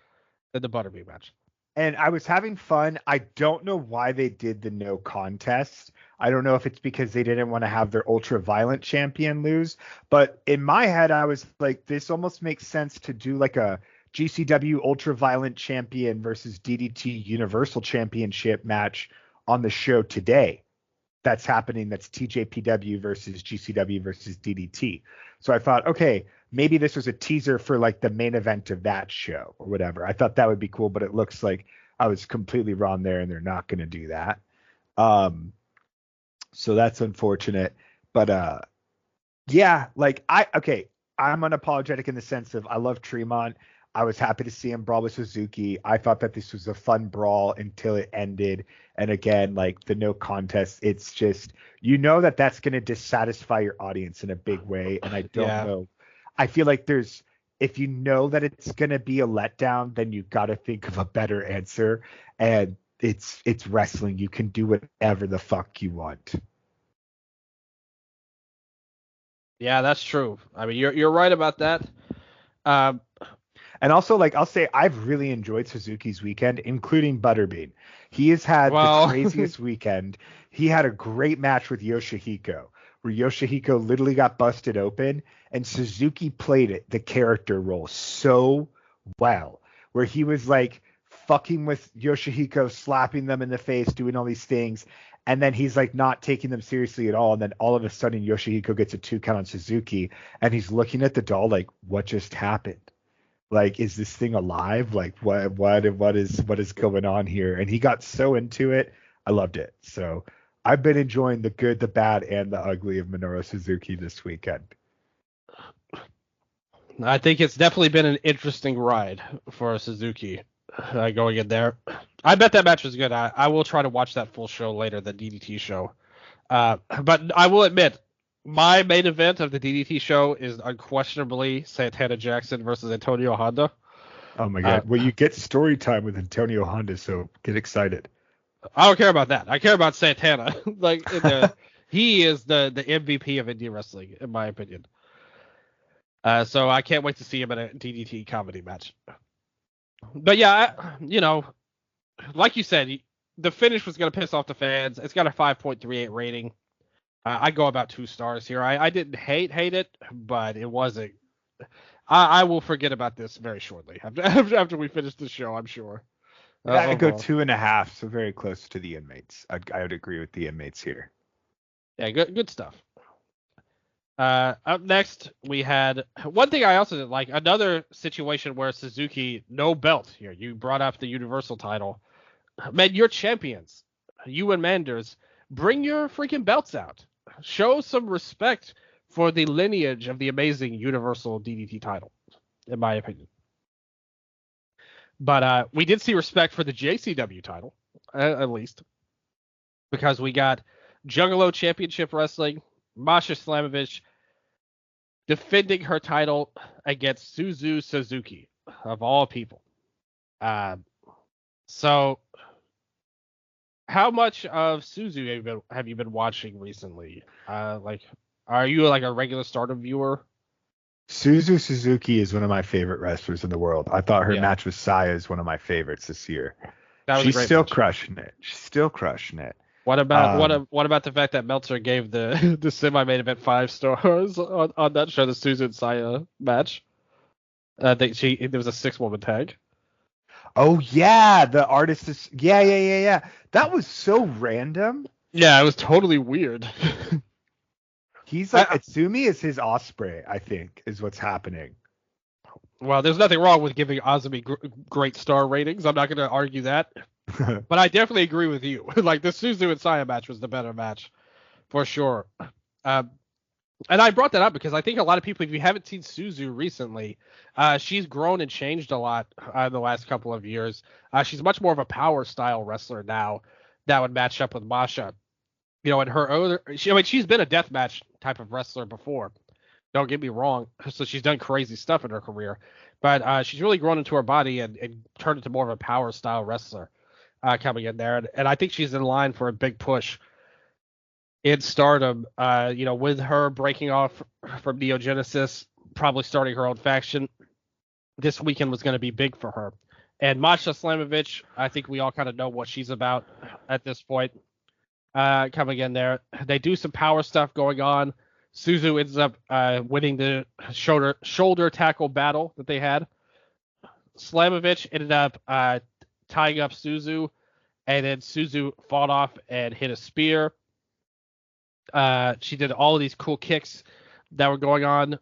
than the Butterbean match. And I was having fun. I don't know why they did the no contest. I don't know if it's because they didn't want to have their ultra violent champion lose, but in my head, I was like, this almost makes sense to do like a GCW ultra violent champion versus DDT Universal Championship match on the show today. That's happening. That's TJPW versus GCW versus DDT. So I thought, okay, maybe this was a teaser for like the main event of that show or whatever. I thought that would be cool, but it looks like I was completely wrong there, and they're not going to do that. So that's unfortunate. But I'm unapologetic in the sense of I love Tremont. I was happy to see him brawl with Suzuki. I thought that this was a fun brawl until it ended. And again, like the no contest, it's just, that's going to dissatisfy your audience in a big way. And I don't know. I feel like if you know that it's going to be a letdown, then you got to think of a better answer. And it's wrestling. You can do whatever the fuck you want. Yeah, that's true. I mean, you're right about that. And also, like, I'll say I've really enjoyed Suzuki's weekend, including Butterbean. He has had the craziest weekend. He had a great match with Yoshihiko, where Yoshihiko literally got busted open, and Suzuki played the character role so well, where he was like fucking with Yoshihiko, slapping them in the face, doing all these things, and then he's like not taking them seriously at all. And then all of a sudden, Yoshihiko gets a 2 count on Suzuki, and he's looking at the doll like, what just happened? Like, is this thing alive? Like, what is going on here? And he got so into it. I loved it. So I've been enjoying the good, the bad, and the ugly of Minoru Suzuki this weekend. I think it's definitely been an interesting ride for Suzuki going in there. I bet that match was good. I will try to watch that full show later, the DDT show. But I will admit, my main event of the DDT show is unquestionably Santana Jackson versus Antonio Honda. Oh my God. Well, you get story time with Antonio Honda, so get excited. I don't care about that. I care about Santana. He is the MVP of indie wrestling, in my opinion. So I can't wait to see him in a DDT comedy match. But yeah, like you said, the finish was going to piss off the fans. It's got a 5.38 rating. I go about 2 stars here. I didn't hate it, but it wasn't. I will forget about this very shortly after we finish the show, I'm sure. I go Overall. 2.5, so very close to the inmates. I would agree with the inmates here. Yeah, good stuff. Up next, we had one thing I also didn't like, another situation where Suzuki, no belt here. You brought up the Universal title. Man, you're champions. You and Manders, bring your freaking belts out. Show some respect for the lineage of the amazing Universal DDT title, in my opinion. But we did see respect for the JCW title, at least, because we got Juggalo Championship Wrestling, Masha Slamovich defending her title against Suzu Suzuki, of all people. So how much of Suzu have you been watching recently? Are you like a regular Stardom viewer? Suzu Suzuki is one of my favorite wrestlers in the world. I thought her match with Saya is one of my favorites this year. She's still crushing it. She's still crushing it. What about the fact that Meltzer gave the semi-main event 5 stars on that show, the Suzu and Saya match? There was a 6-woman tag. Oh yeah, the artist is yeah. That was so random. Yeah, it was totally weird. He's like Atsumi is his Osprey, I think, is what's happening. Well, there's nothing wrong with giving Azumi great star ratings. I'm not going to argue that. But I definitely agree with you. Like, the Suzu and Saya match was the better match, for sure. And I brought that up because I think a lot of people, if you haven't seen Suzu recently, she's grown and changed a lot in the last couple of years. She's much more of a power style wrestler now that would match up with Masha. In her other, she's been a deathmatch type of wrestler before. Don't get me wrong. So she's done crazy stuff in her career, but she's really grown into her body and turned into more of a power style wrestler coming in there. And I think she's in line for a big push in Stardom. With her breaking off from Neo Genesis, probably starting her own faction, this weekend was going to be big for her. And Masha Slamovich, I think we all kind of know what she's about at this point. Coming in there, they do some power stuff going on. Suzu ends up winning the shoulder tackle battle that they had. Slamovich ended up tying up Suzu, and then Suzu fought off and hit a spear. She did all of these cool kicks that were going on.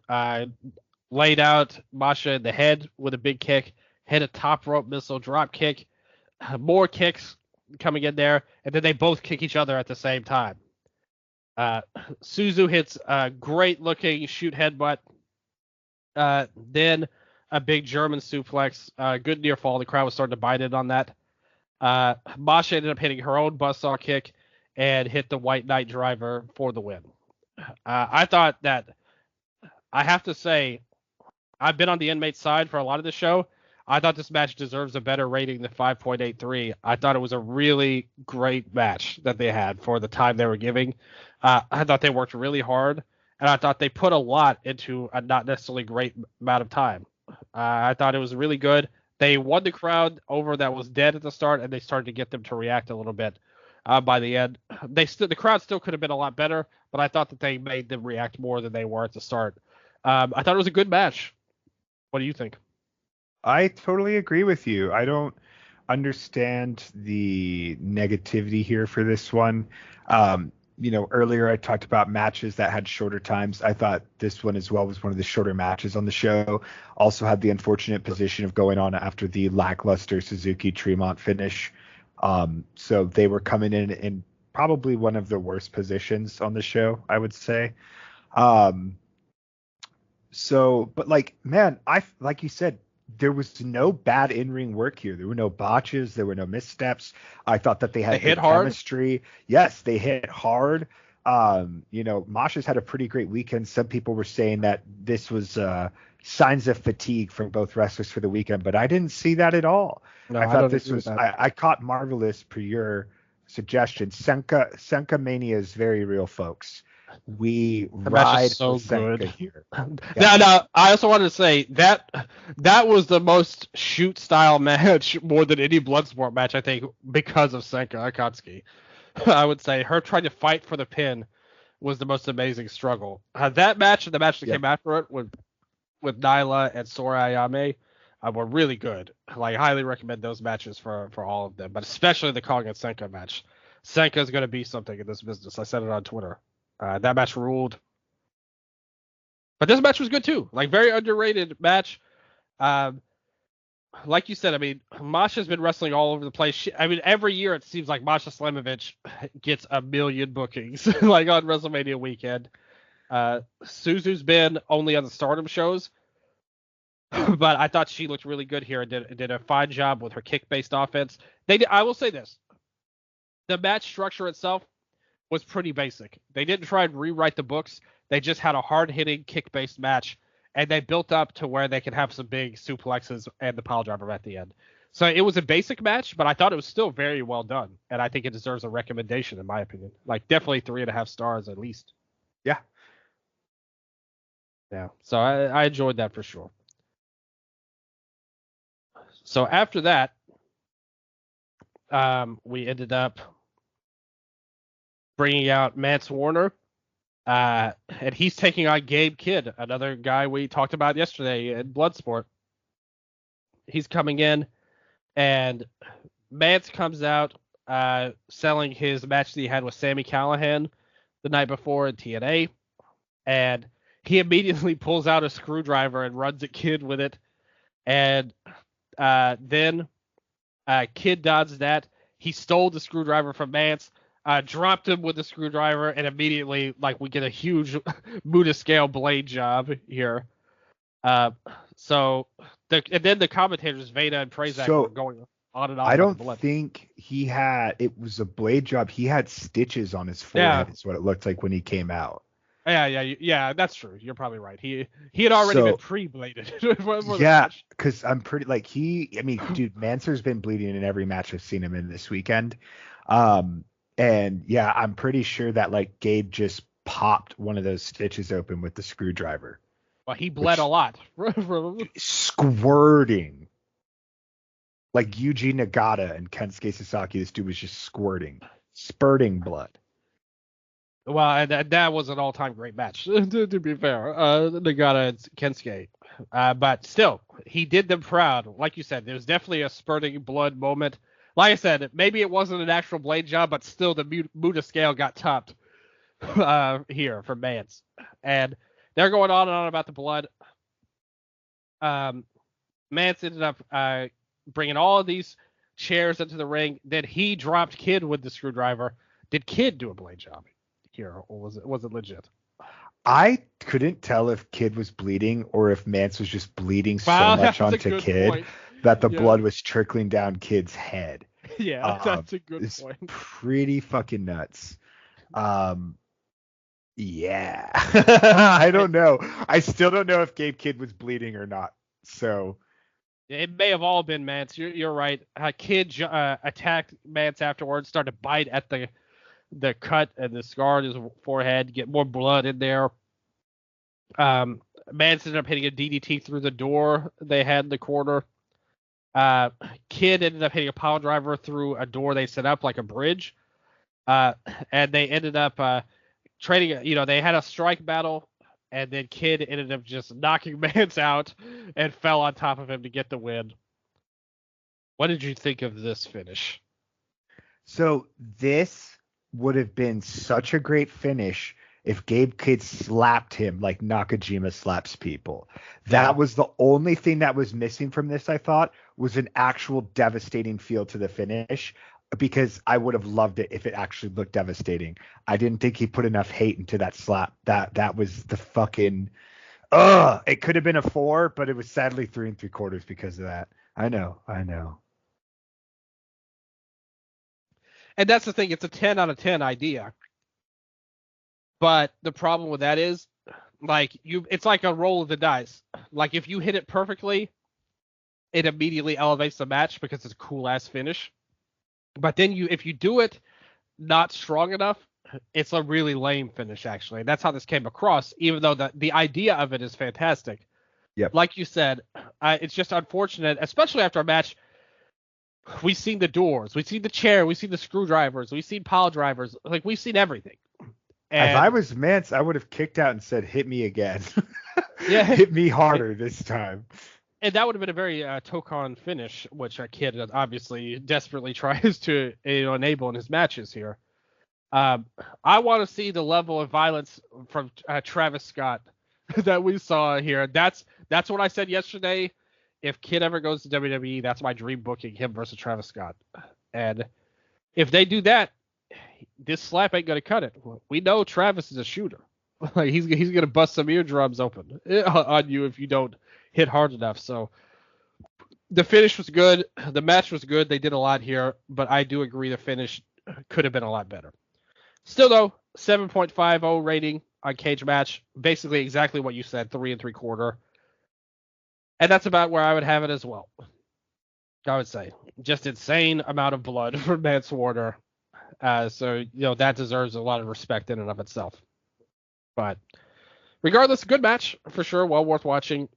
Laid out Masha in the head with a big kick, hit a top rope missile drop kick, more kicks coming in there, and then they both kick each other at the same time. Suzu hits a great looking shoot headbutt, then a big German suplex, good near fall. The crowd was starting to bite in on that. Masha ended up hitting her own buzzsaw kick and hit the White Knight driver for the win. I thought that, I have to say, I've been on the inmate side for a lot of the show. I thought this match deserves a better rating than 5.83. I thought it was a really great match that they had for the time they were giving. I thought they worked really hard, and I thought they put a lot into a not necessarily great amount of time. I thought it was really good. They won the crowd over that was dead at the start, and they started to get them to react a little bit by the end. The crowd still could have been a lot better, but I thought that they made them react more than they were at the start. I thought it was a good match. What do you think? I totally agree with you. I don't understand the negativity here for this one. Earlier I talked about matches that had shorter times. I thought this one as well was one of the shorter matches on the show. Also had the unfortunate position of going on after the lackluster Suzuki Tremont finish. So they were coming in probably one of the worst positions on the show, I would say. But like you said, there was no bad in-ring work here. There were no botches. There were no missteps. I thought that they had hit hard. Chemistry. Yes, they hit hard. Masha's had a pretty great weekend. Some people were saying that this was signs of fatigue from both wrestlers for the weekend, but I didn't see that at all. No, I I thought don't this agree with was, that. I caught marvelous per your suggestion. Senka Mania is very real, folks. We The match is ride for so Senka good. here. Now, I also wanted to say that was the most shoot style match more than any Bloodsport match, I think, because of Senka Akatsuki. I would say her trying to fight for the pin was the most amazing struggle. That match and the match that Yep. came after it with Nyla and Sora Ayame were really good. Like, highly recommend those matches for all of them, but especially the Kong and Senka match. Senka is going to be something in this business. I said it on Twitter. That match ruled. But this match was good too. Like, very underrated match. Like you said, I mean, Masha's been wrestling all over the place. Every year it seems like Masha Slamovich gets a million bookings, like on WrestleMania weekend. Suzu's been only on the Stardom shows, but I thought she looked really good here and did a fine job with her kick-based offense. I will say this: the match structure itself was pretty basic. They didn't try and rewrite the books. They just had a hard-hitting kick-based match, and they built up to where they could have some big suplexes and the pile driver at the end. So it was a basic match, but I thought it was still very well done, and I think it deserves a recommendation in my opinion. Like, definitely 3.5 stars at least. Yeah. Yeah. So I enjoyed that for sure. So after that, we ended up bringing out Mance Warner. And he's taking on Gabe Kidd, another guy we talked about yesterday in Bloodsport. He's coming in, and Mance comes out selling his match that he had with Sami Callihan the night before in TNA, and he immediately pulls out a screwdriver and runs at Kidd with it, and then Kidd dodged that. He stole the screwdriver from Mance, dropped him with the screwdriver, and immediately, like, we get a huge Muda scale blade job here. And then the commentators, Veda and Prazak, were going on and on. I don't think it was a blade job. He had stitches on his forehead, is what it looked like when he came out. Yeah, that's true. You're probably right. He had already been pre-bladed. Yeah, because I'm pretty, like, dude, Manser's been bleeding in every match I've seen him in this weekend. And yeah, I'm pretty sure that, like, Gabe just popped one of those stitches open with the screwdriver. Well, he bled a lot. Squirting. Like Yuji Nagata and Kensuke Sasaki, this dude was just spurting blood. Well, and that was an all-time great match, to be fair. Nagata and Kensuke. But still, he did them proud. Like you said, there was definitely a spurting blood moment. Like I said, maybe it wasn't an actual blade job, but still the Muda scale got topped here for Mance. And they're going on and on about the blood. Mance ended up bringing all of these chairs into the ring. Then he dropped Kidd with the screwdriver. Did Kidd do a blade job here, or was it legit? I couldn't tell if Kidd was bleeding or if Mance was just bleeding so much onto Kidd that the blood was trickling down Kidd's head. Yeah, that's a good point. Pretty fucking nuts. Yeah. I don't know. I still don't know if Gabe Kidd was bleeding or not. So it may have all been Mance. You're right. Kidd attacked Mance afterwards, started to bite at the cut and the scar on his forehead, get more blood in there. Mance ended up hitting a DDT through the door they had in the corner. Kidd ended up hitting a pile driver through a door they set up like a bridge. And they ended up trading. They had a strike battle, and then Kidd ended up just knocking Mance out and fell on top of him to get the win. What did you think of this finish? So this would have been such a great finish if Gabe Kidd slapped him like Nakajima slaps people. That was the only thing that was missing from this, I thought, was an actual devastating feel to the finish, because I would have loved it if it actually looked devastating. I didn't think he put enough hate into that slap. That was the fucking it could have been a 4, but it was sadly 3 3/4 because of that. I know. And that's the thing, it's a 10 out of 10 idea. But the problem with that is Like it's like a roll of the dice. Like if you hit it perfectly, it immediately elevates the match because it's a cool ass finish. But then if you do it not strong enough, it's a really lame finish actually. That's how this came across, even though the idea of it is fantastic. Yep. Like you said, it's just unfortunate, especially after a match. We've seen the doors, we've seen the chair, we've seen the screwdrivers, we've seen pile drivers. Like we've seen everything. If And I was Mance, I would have kicked out and said, "Hit me again." yeah, Hit me harder this time. and that would have been a very Tokon finish, which a kid obviously desperately tries to enable in his matches here. I want to see the level of violence from Travis Scott that we saw here. That's what I said yesterday. If Kid ever goes to WWE, that's my dream booking, him versus Travis Scott. And if they do that, this slap ain't gonna cut it. We know Travis is a shooter. Like he's gonna bust some eardrums open on you if you don't hit hard enough. So the finish was good. The match was good. They did a lot here, but I do agree the finish could have been a lot better. Still though, 7.50 rating on Cage Match. Basically exactly what you said, 3 3/4. And that's about where I would have it as well. I would say. Just insane amount of blood for Manslaughter. So, that deserves a lot of respect in and of itself. But regardless, good match for sure. Well worth watching.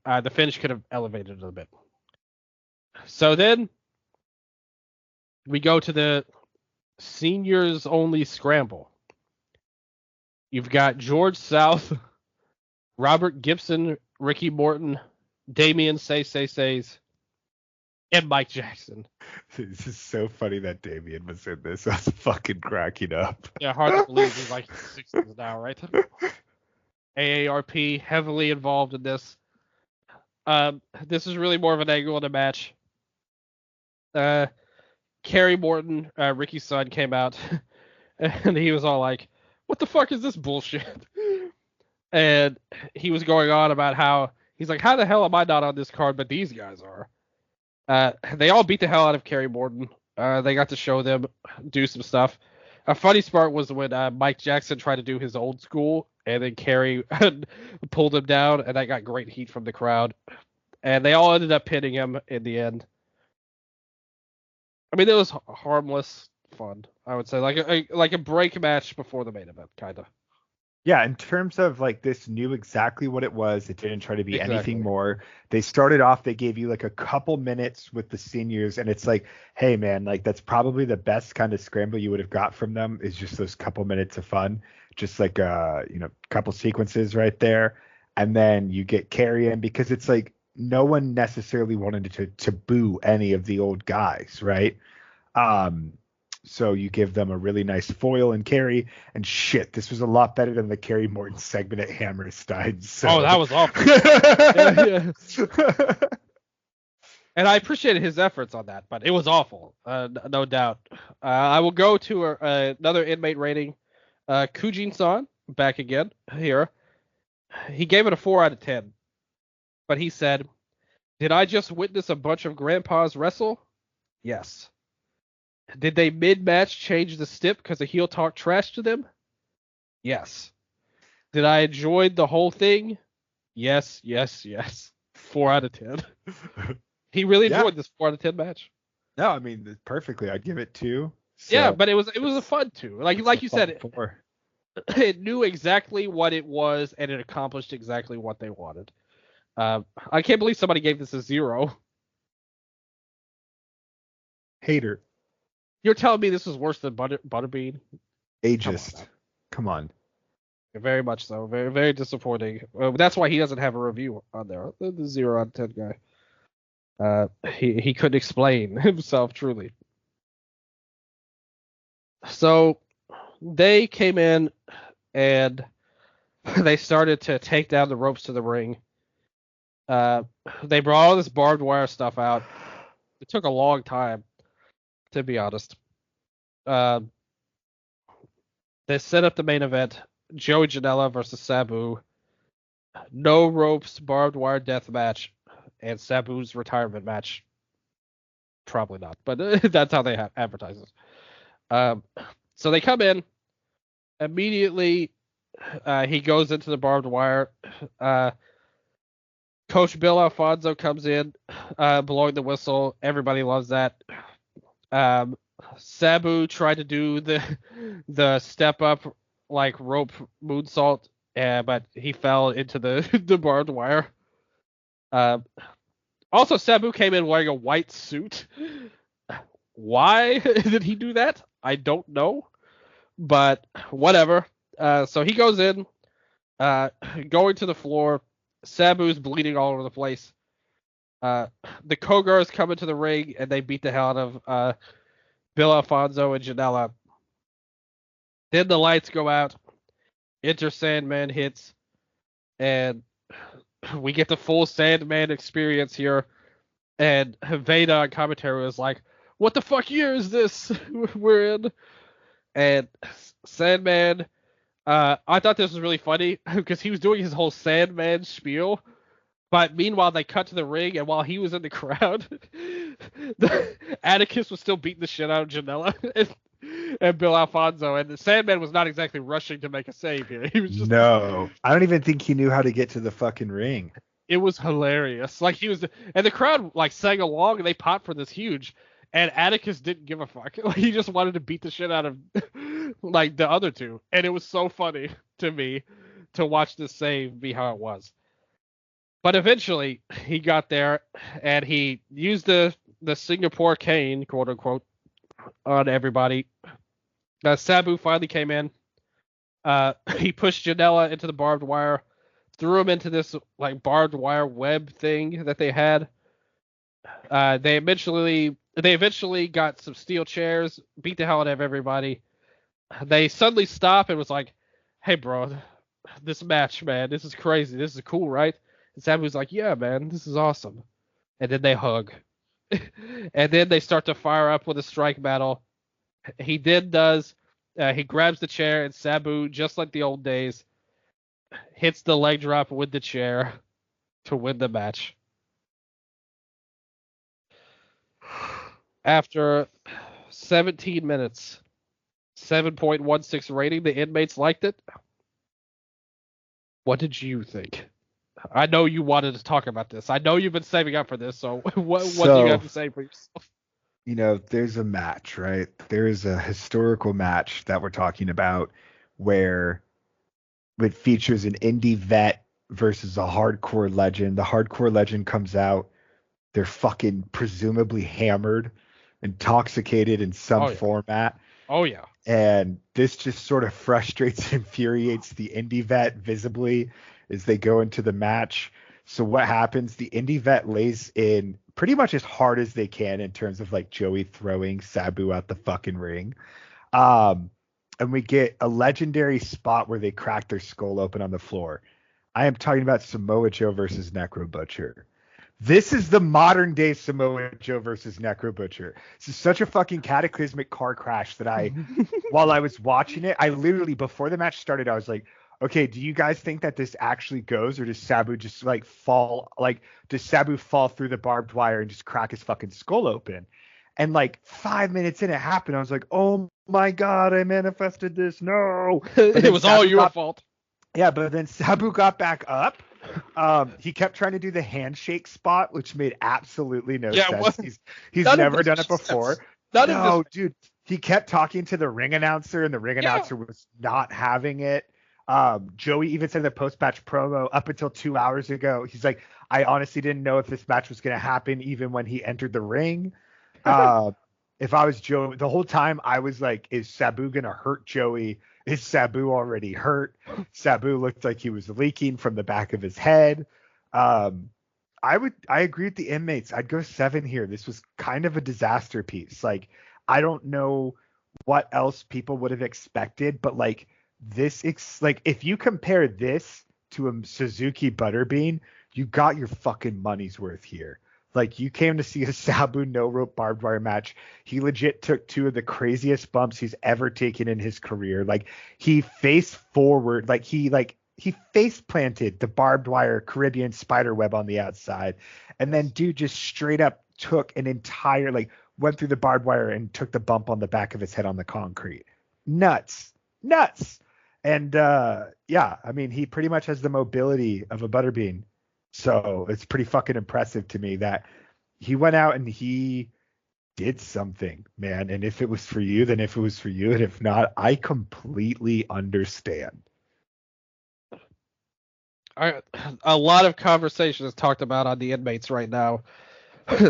The finish could have elevated it a bit. So then we go to the seniors only scramble. You've got George South, Robert Gibson, Ricky Morton, Damian Says, and Mike Jackson. This is so funny that Damian was in this. I was fucking cracking up. Yeah, hard to believe he's like 60s now, right? AARP heavily involved in this. This is really more of an angle in the match. Kerry Morton, Ricky's son, came out, and he was all like, "What the fuck is this bullshit?" And he was going on about how he's like, "How the hell am I not on this card, but these guys are?" They all beat the hell out of Kerry Morton. They got to show them do some stuff. A funny part was when Mike Jackson tried to do his old school, and then Kerry pulled him down, and that got great heat from the crowd. And they all ended up pinning him in the end. I mean, it was harmless fun, I would say, like a break match before the main event, kind of. Yeah, in terms of like this knew exactly what it was. It didn't try to be Exactly. anything more. They started off, they gave you like a couple minutes with the seniors, and it's like, hey man, like that's probably the best kind of scramble you would have got from them is just those couple minutes of fun. Just like couple sequences right there. And then you get Carrie in because it's like no one necessarily wanted to boo any of the old guys, right? So you give them a really nice foil and Carrie, and shit, this was a lot better than the Kerry Morton segment at Hammerstein. So. Oh, that was awful. Yeah. And I appreciated his efforts on that, but it was awful, no doubt. I will go to another inmate rating. Kujin-san, back again here. He gave it a 4 out of 10. But he said, "Did I just witness a bunch of grandpas wrestle? Yes. Did they mid-match change the stip because the heel talk trash to them? Yes. Did I enjoy the whole thing? Yes. 4 out of 10. He really enjoyed this 4 out of 10 match. No, I mean perfectly. I'd give it 2. So yeah, but it was a fun 2. Like you said, it knew exactly what it was and it accomplished exactly what they wanted. I can't believe somebody gave this a 0. Hater. You're telling me this was worse than Butterbean? Ageist. Come on. Very much so. Very, very disappointing. That's why he doesn't have a review on there. The 0 out of 10 guy. He couldn't explain himself truly. So they came in and they started to take down the ropes to the ring. They brought all this barbed wire stuff out. It took a long time, to be honest. They set up the main event. Joey Janela versus Sabu. No ropes, barbed wire death match, and Sabu's retirement match. Probably not, but that's how they advertise it. So they come in. Immediately, He goes into the barbed wire. Coach Bill Alfonso comes in, blowing the whistle. Everybody loves that. Sabu tried to do the step up like rope moonsault, but he fell into the barbed wire. Also, Sabu came in wearing a white suit. Why did he do that? I don't know, but whatever. So he goes in, going to the floor. Sabu's bleeding all over the place. The Kogars come into the ring and they beat the hell out of Bill Alfonso and Janela. Then the lights go out. Enter Sandman hits, and we get the full Sandman experience here. And Veda on commentary was like, "What the fuck year is this we're in?" And Sandman, I thought this was really funny because he was doing his whole Sandman spiel. But meanwhile, they cut to the ring, and while he was in the crowd, Atticus was still beating the shit out of Janela and Bill Alfonso, and the Sandman was not exactly rushing to make a save here. He was just No, I don't even think he knew how to get to the fucking ring. It was hilarious. Like and the crowd like sang along, and they popped for this huge, and Atticus didn't give a fuck. Like, he just wanted to beat the shit out of like the other two, and it was so funny to me to watch this save be how it was. But eventually, he got there, and he used the Singapore cane, quote unquote, on everybody. Sabu finally came in. He pushed Janela into the barbed wire, threw him into this like barbed wire web thing that they had. They eventually got some steel chairs, beat the hell out of everybody. They suddenly stopped and was like, "Hey, bro, this match, man, this is crazy. This is cool, right?" And Sabu's like, "Yeah, man, this is awesome." And then they hug. And then they start to fire up with a strike battle. He he grabs the chair, and Sabu, just like the old days, hits the leg drop with the chair to win the match. After 17 minutes, 7.16 rating, the inmates liked it. What did you think? I know you wanted to talk about this. I know you've been saving up for this, so what do you have to say for yourself? You know, there's a match, right? There is a historical match that we're talking about where it features an indie vet versus a hardcore legend. The hardcore legend comes out. They're fucking presumably hammered, intoxicated in some format. Oh, yeah. And this just sort of frustrates and infuriates the indie vet visibly as they go into the match. So what happens? The indie vet lays in pretty much as hard as they can in terms of like Joey throwing Sabu out the fucking ring. And we get a legendary spot where they crack their skull open on the floor. I am talking about Samoa Joe versus Necro Butcher. This is the modern day Samoa Joe versus Necro Butcher. This is such a fucking cataclysmic car crash that while I was watching it, I literally, before the match started, I was like, okay, do you guys think that this actually goes, or does Sabu just like fall? Like, does Sabu fall through the barbed wire and just crack his fucking skull open? And like 5 minutes in, it happened. I was like, oh my God, I manifested this. No. It was all your fault. Yeah, but then Sabu got back up. He kept trying to do the handshake spot, which made absolutely no sense. He's never done it before. No, dude. He kept talking to the ring announcer, and the ring announcer was not having it. Joey even said in the post-match promo up until 2 hours ago, he's like, I honestly didn't know if this match was going to happen even when he entered the ring. If I was Joey, the whole time I was like, is Sabu going to hurt Joey? Is Sabu already hurt? Sabu looked like he was leaking from the back of his head. I agree with the inmates. I'd go 7 here. This was kind of a disaster piece. Like, I don't know what else people would have expected, but like if you compare this to a Suzuki Butterbean, you got your fucking money's worth here. Like, you came to see a Sabu no-rope barbed wire match. He legit took 2 of the craziest bumps he's ever taken in his career. Like, he face forward, he face planted the barbed wire Caribbean spider web on the outside. And then dude just straight up took an entire, went through the barbed wire and took the bump on the back of his head on the concrete. Nuts. And yeah, I mean, he pretty much has the mobility of a butterbean. So it's pretty fucking impressive to me that he went out and he did something, man. And if it was for you, then if it was for you. And if not, I completely understand. A lot of conversation is talked about on the inmates right now.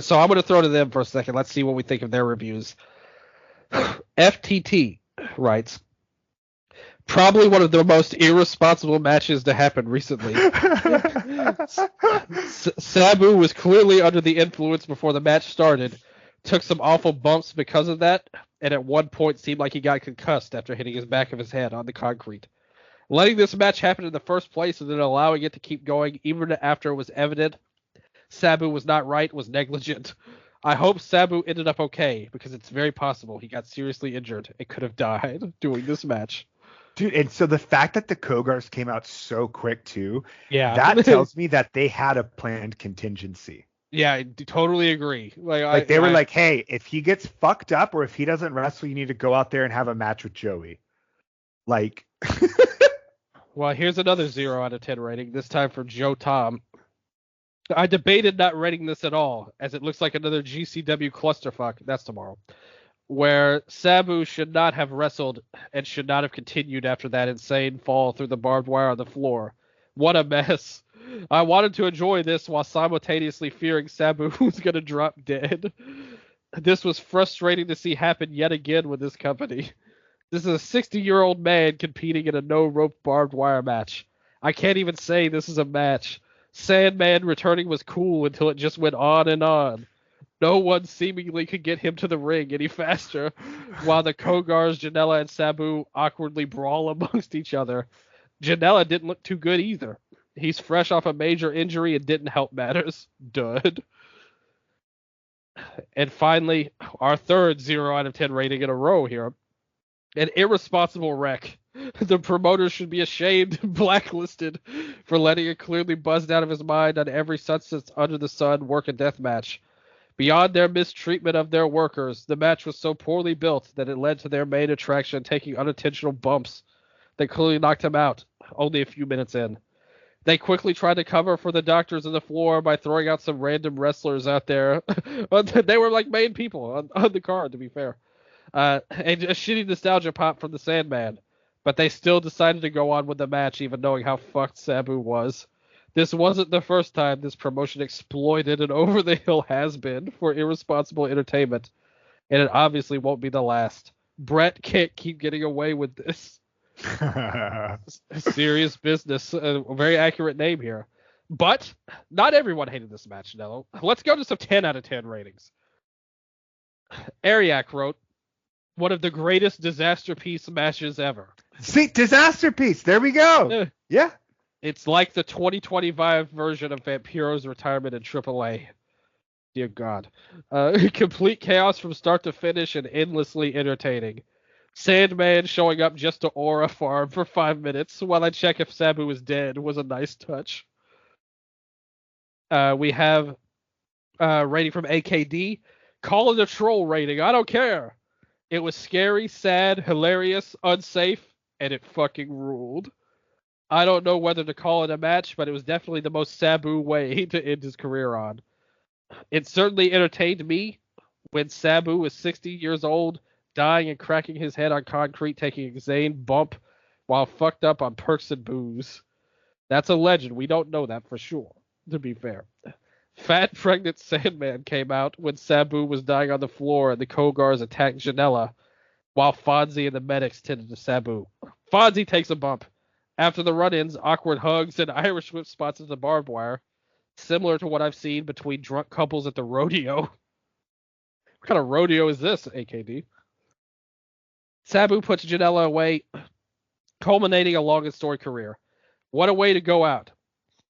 So I'm going to throw to them for a second. Let's see what we think of their reviews. FTT writes, probably one of the most irresponsible matches to happen recently. Sabu was clearly under the influence before the match started, took some awful bumps because of that, and at one point seemed like he got concussed after hitting his back of his head on the concrete. Letting this match happen in the first place and then allowing it to keep going even after it was evident Sabu was not right was negligent. I hope Sabu ended up okay, because it's very possible he got seriously injured and could have died doing this match. Dude, and so the fact that the Kogars came out so quick too, Yeah, that tells me that they had a planned contingency. Yeah, I totally agree. Like they were like, hey, if he gets fucked up or if he doesn't wrestle, you need to go out there and have a match with Joey. Like, well, here's another 0 out of 10 rating, this time for Joe Tom. I debated not rating this at all, as it looks like another GCW clusterfuck. That's tomorrow. Where Sabu should not have wrestled and should not have continued after that insane fall through the barbed wire on the floor. What a mess. I wanted to enjoy this while simultaneously fearing Sabu was going to drop dead. This was frustrating to see happen yet again with this company. This is a 60-year-old man competing in a no-rope barbed wire match. I can't even say this is a match. Sandman returning was cool until it just went on and on. No one seemingly could get him to the ring any faster, while the Kogars, Janela, and Sabu awkwardly brawl amongst each other. Janela didn't look too good either. He's fresh off a major injury and didn't help matters. Dud. And finally, our third 0 out of 10 rating in a row here. An irresponsible wreck. The promoter should be ashamed and blacklisted for letting it clearly buzzed out of his mind on every Sunsets Under the Sun work and death match. Beyond their mistreatment of their workers, the match was so poorly built that it led to their main attraction taking unintentional bumps that clearly knocked him out only a few minutes in. They quickly tried to cover for the doctors on the floor by throwing out some random wrestlers out there. They were like main people on the card, to be fair. And a shitty nostalgia pop from the Sandman. But they still decided to go on with the match even knowing how fucked Sabu was. This wasn't the first time this promotion exploited an over-the-hill has-been for irresponsible entertainment. And it obviously won't be the last. Brett can't keep getting away with this. Serious business. A very accurate name here. But not everyone hated this match, Nello. Let's go to some 10 out of 10 ratings. Ariak wrote, one of the greatest disaster piece matches ever. See, disaster piece. There we go. Yeah. It's like the 2025 version of Vampiro's retirement in AAA. Dear God. Complete chaos from start to finish and endlessly entertaining. Sandman showing up just to aura farm for 5 minutes while I check if Sabu is dead was a nice touch. We have rating from AKD. Call it a troll rating. I don't care. It was scary, sad, hilarious, unsafe, and it fucking ruled. I don't know whether to call it a match, but it was definitely the most Sabu way to end his career on. It certainly entertained me when Sabu was 60 years old, dying and cracking his head on concrete, taking a insane bump while fucked up on perks and booze. That's a legend. We don't know that for sure, to be fair. Fat pregnant Sandman came out when Sabu was dying on the floor and the Kogars attacked Janela while Fonzie and the medics tended to Sabu. Fonzie takes a bump. After the run-ins, awkward hugs and Irish whip spots at the barbed wire, similar to what I've seen between drunk couples at the rodeo. What kind of rodeo is this, AKD? Sabu puts Janela away, culminating a long and storied career. What a way to go out.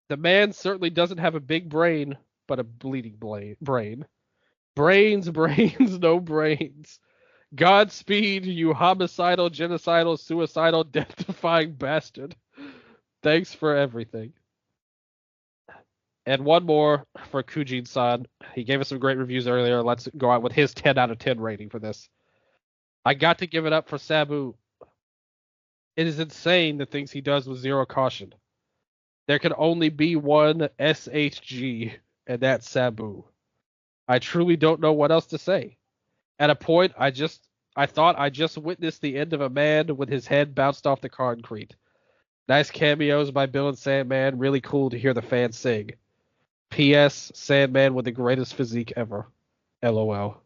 The man certainly doesn't have a big brain, but a bleeding brain. Brains, no brains. Godspeed, you homicidal, genocidal, suicidal, death-defying bastard. Thanks for everything. And one more for Kujin-san. He gave us some great reviews earlier. Let's go out with his 10 out of 10 rating for this. I got to give it up for Sabu. It is insane the things he does with zero caution. There can only be one SHG, and that's Sabu. I truly don't know what else to say. At a point, I thought I just witnessed the end of a man with his head bounced off the concrete. Nice cameos by Bill and Sandman. Really cool to hear the fans sing. P.S. Sandman with the greatest physique ever. LOL.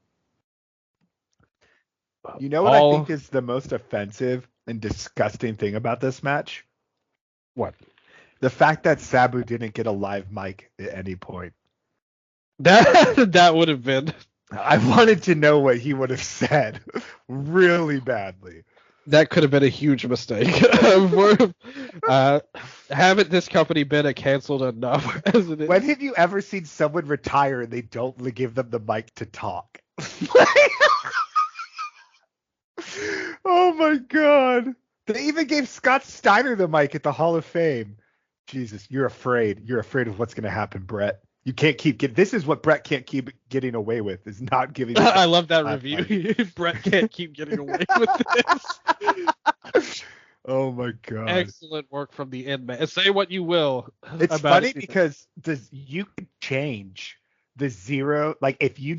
You know what I All think is the most offensive and disgusting thing about this match? what? The fact that Sabu didn't get a live mic at any point. That would have been. I wanted to know what he would have said really badly. That could have been a huge mistake. Haven't this company been canceled enough as it is? When have you ever seen someone retire and they don't give them the mic to talk? Oh my god. They even gave Scott Steiner the mic at the Hall of Fame. Jesus, you're afraid. You're afraid of what's going to happen, Brett. You can't keep getting. This is what Brett can't keep getting away with, is not giving. I love that review. Brett can't keep getting away with this. Oh my god. Excellent work from the end, man. Say what you will. It's funny because you could change the zero. Like if you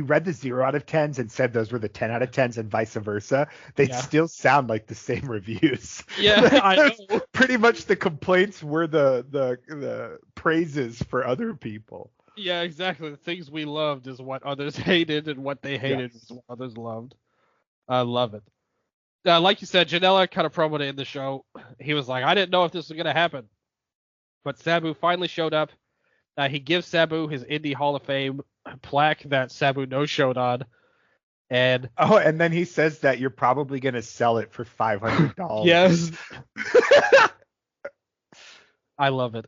read the 0 out of 10s and said those were the 10 out of 10s and vice versa, they'd still sound like the same reviews. Yeah, like, I know. Pretty much the complaints were the praises for other people. Yeah, exactly. The things we loved is what others hated, and what they hated is what others loved. I love it. Like you said, Janela kind of promoted it in the show. He was like, I didn't know if this was going to happen. But Sabu finally showed up. He gives Sabu his Indie Hall of Fame plaque that Sabu no-showed on. And then he says that you're probably going to sell it for $500. Yes. I love it.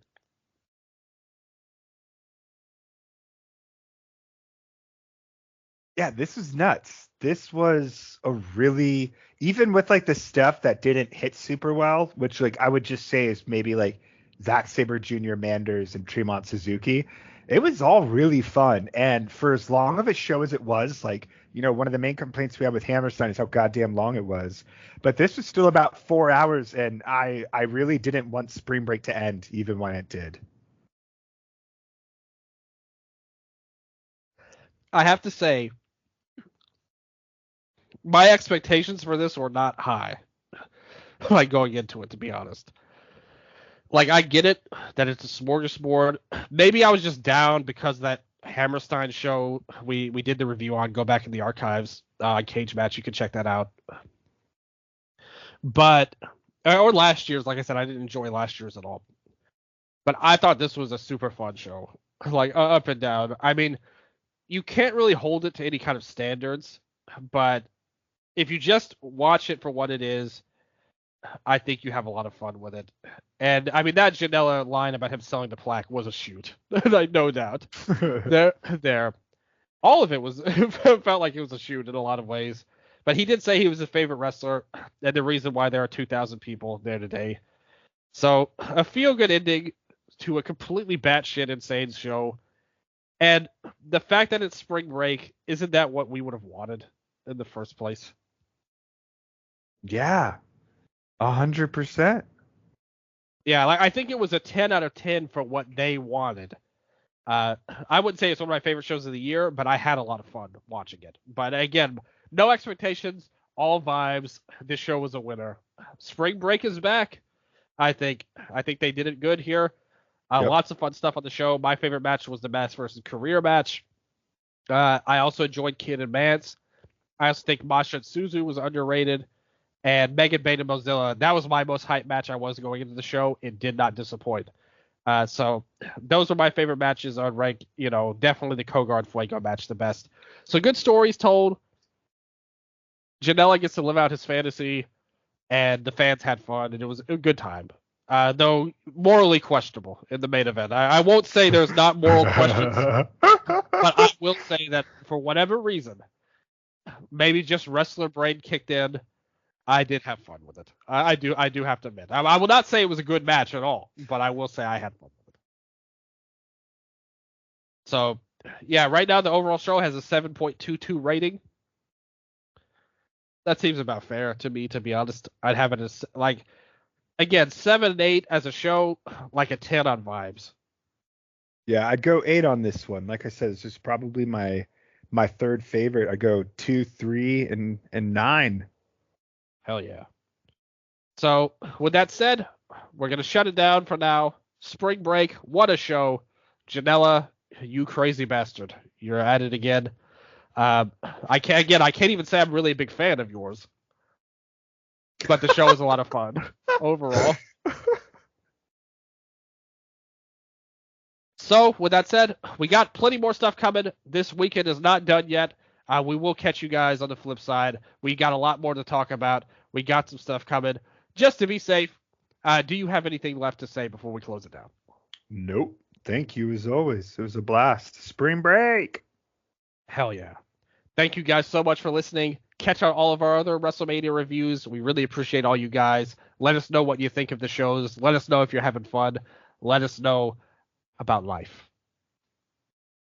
Yeah, this was nuts. This was a really, even with like the stuff that didn't hit super well, which like I would just say is maybe like Zack Sabre Jr., Manders, and Tremont Suzuki. It was all really fun. And for as long of a show as it was, like, one of the main complaints we had with Hammerstein is how goddamn long it was. But this was still about 4 hours, and I really didn't want Spring Break to end, even when it did. I have to say, my expectations for this were not high. Like going into it, to be honest. Like, I get it that it's a smorgasbord. Maybe I was just down because that Hammerstein show we did the review on. Go back in the archives. Cage Match, you can check that out. But, or last year's, like I said, I didn't enjoy last year's at all. But I thought this was a super fun show. Like, up and down. I mean, you can't really hold it to any kind of standards. But if you just watch it for what it is, I think you have a lot of fun with it. And I mean, that Janela line about him selling the plaque was a shoot. No doubt. There. All of it was felt like it was a shoot in a lot of ways. But he did say he was his favorite wrestler, and the reason why there are 2,000 people there today. So a feel-good ending to a completely batshit insane show. And the fact that it's spring break, isn't that what we would have wanted in the first place? Yeah. 100%. Yeah, like I think it was a 10 out of 10 for what they wanted. I wouldn't say it's one of my favorite shows of the year, but I had a lot of fun watching it. But again, no expectations, all vibes. This show was a winner. Spring Break is back. I think they did it good here. Lots of fun stuff on the show. My favorite match was the Mass versus Career match. I also enjoyed Kid and Mance. I also think Masha and Suzu was underrated. And Megan Bain and Mozilla, that was my most hyped match I was going into the show. It did not disappoint. So those are my favorite matches on rank. Definitely the Kogard Fuego match the best. So good stories told. Janela gets to live out his fantasy, and the fans had fun, and it was a good time. Though morally questionable in the main event. I won't say there's not moral questions, but I will say that for whatever reason, maybe just wrestler brain kicked in. I did have fun with it. I do have to admit. I will not say it was a good match at all, but I will say I had fun with it. So, yeah, right now the overall show has a 7.22 rating. That seems about fair to me, to be honest. I'd have it as, like, again, 7 and 8 as a show, like a 10 on vibes. Yeah, I'd go 8 on this one. Like I said, it's just probably my third favorite. I go 2, 3, and 9. Hell yeah. So, with that said, we're going to shut it down for now. Spring Break, what a show. Janela, you crazy bastard. You're at it again. I can't even say I'm really a big fan of yours, but the show is a lot of fun overall. So, with that said, we got plenty more stuff coming. This weekend is not done yet. We will catch you guys on the flip side. We got a lot more to talk about. We got some stuff coming. Just to be safe, do you have anything left to say before we close it down? Nope. Thank you as always. It was a blast. Spring Break. Hell yeah. Thank you guys so much for listening. Catch out all of our other WrestleMania reviews. We really appreciate all you guys. Let us know what you think of the shows. Let us know if you're having fun. Let us know about life.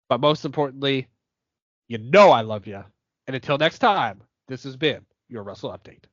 But most importantly, you know I love you. And until next time, this has been your Wrestle Update.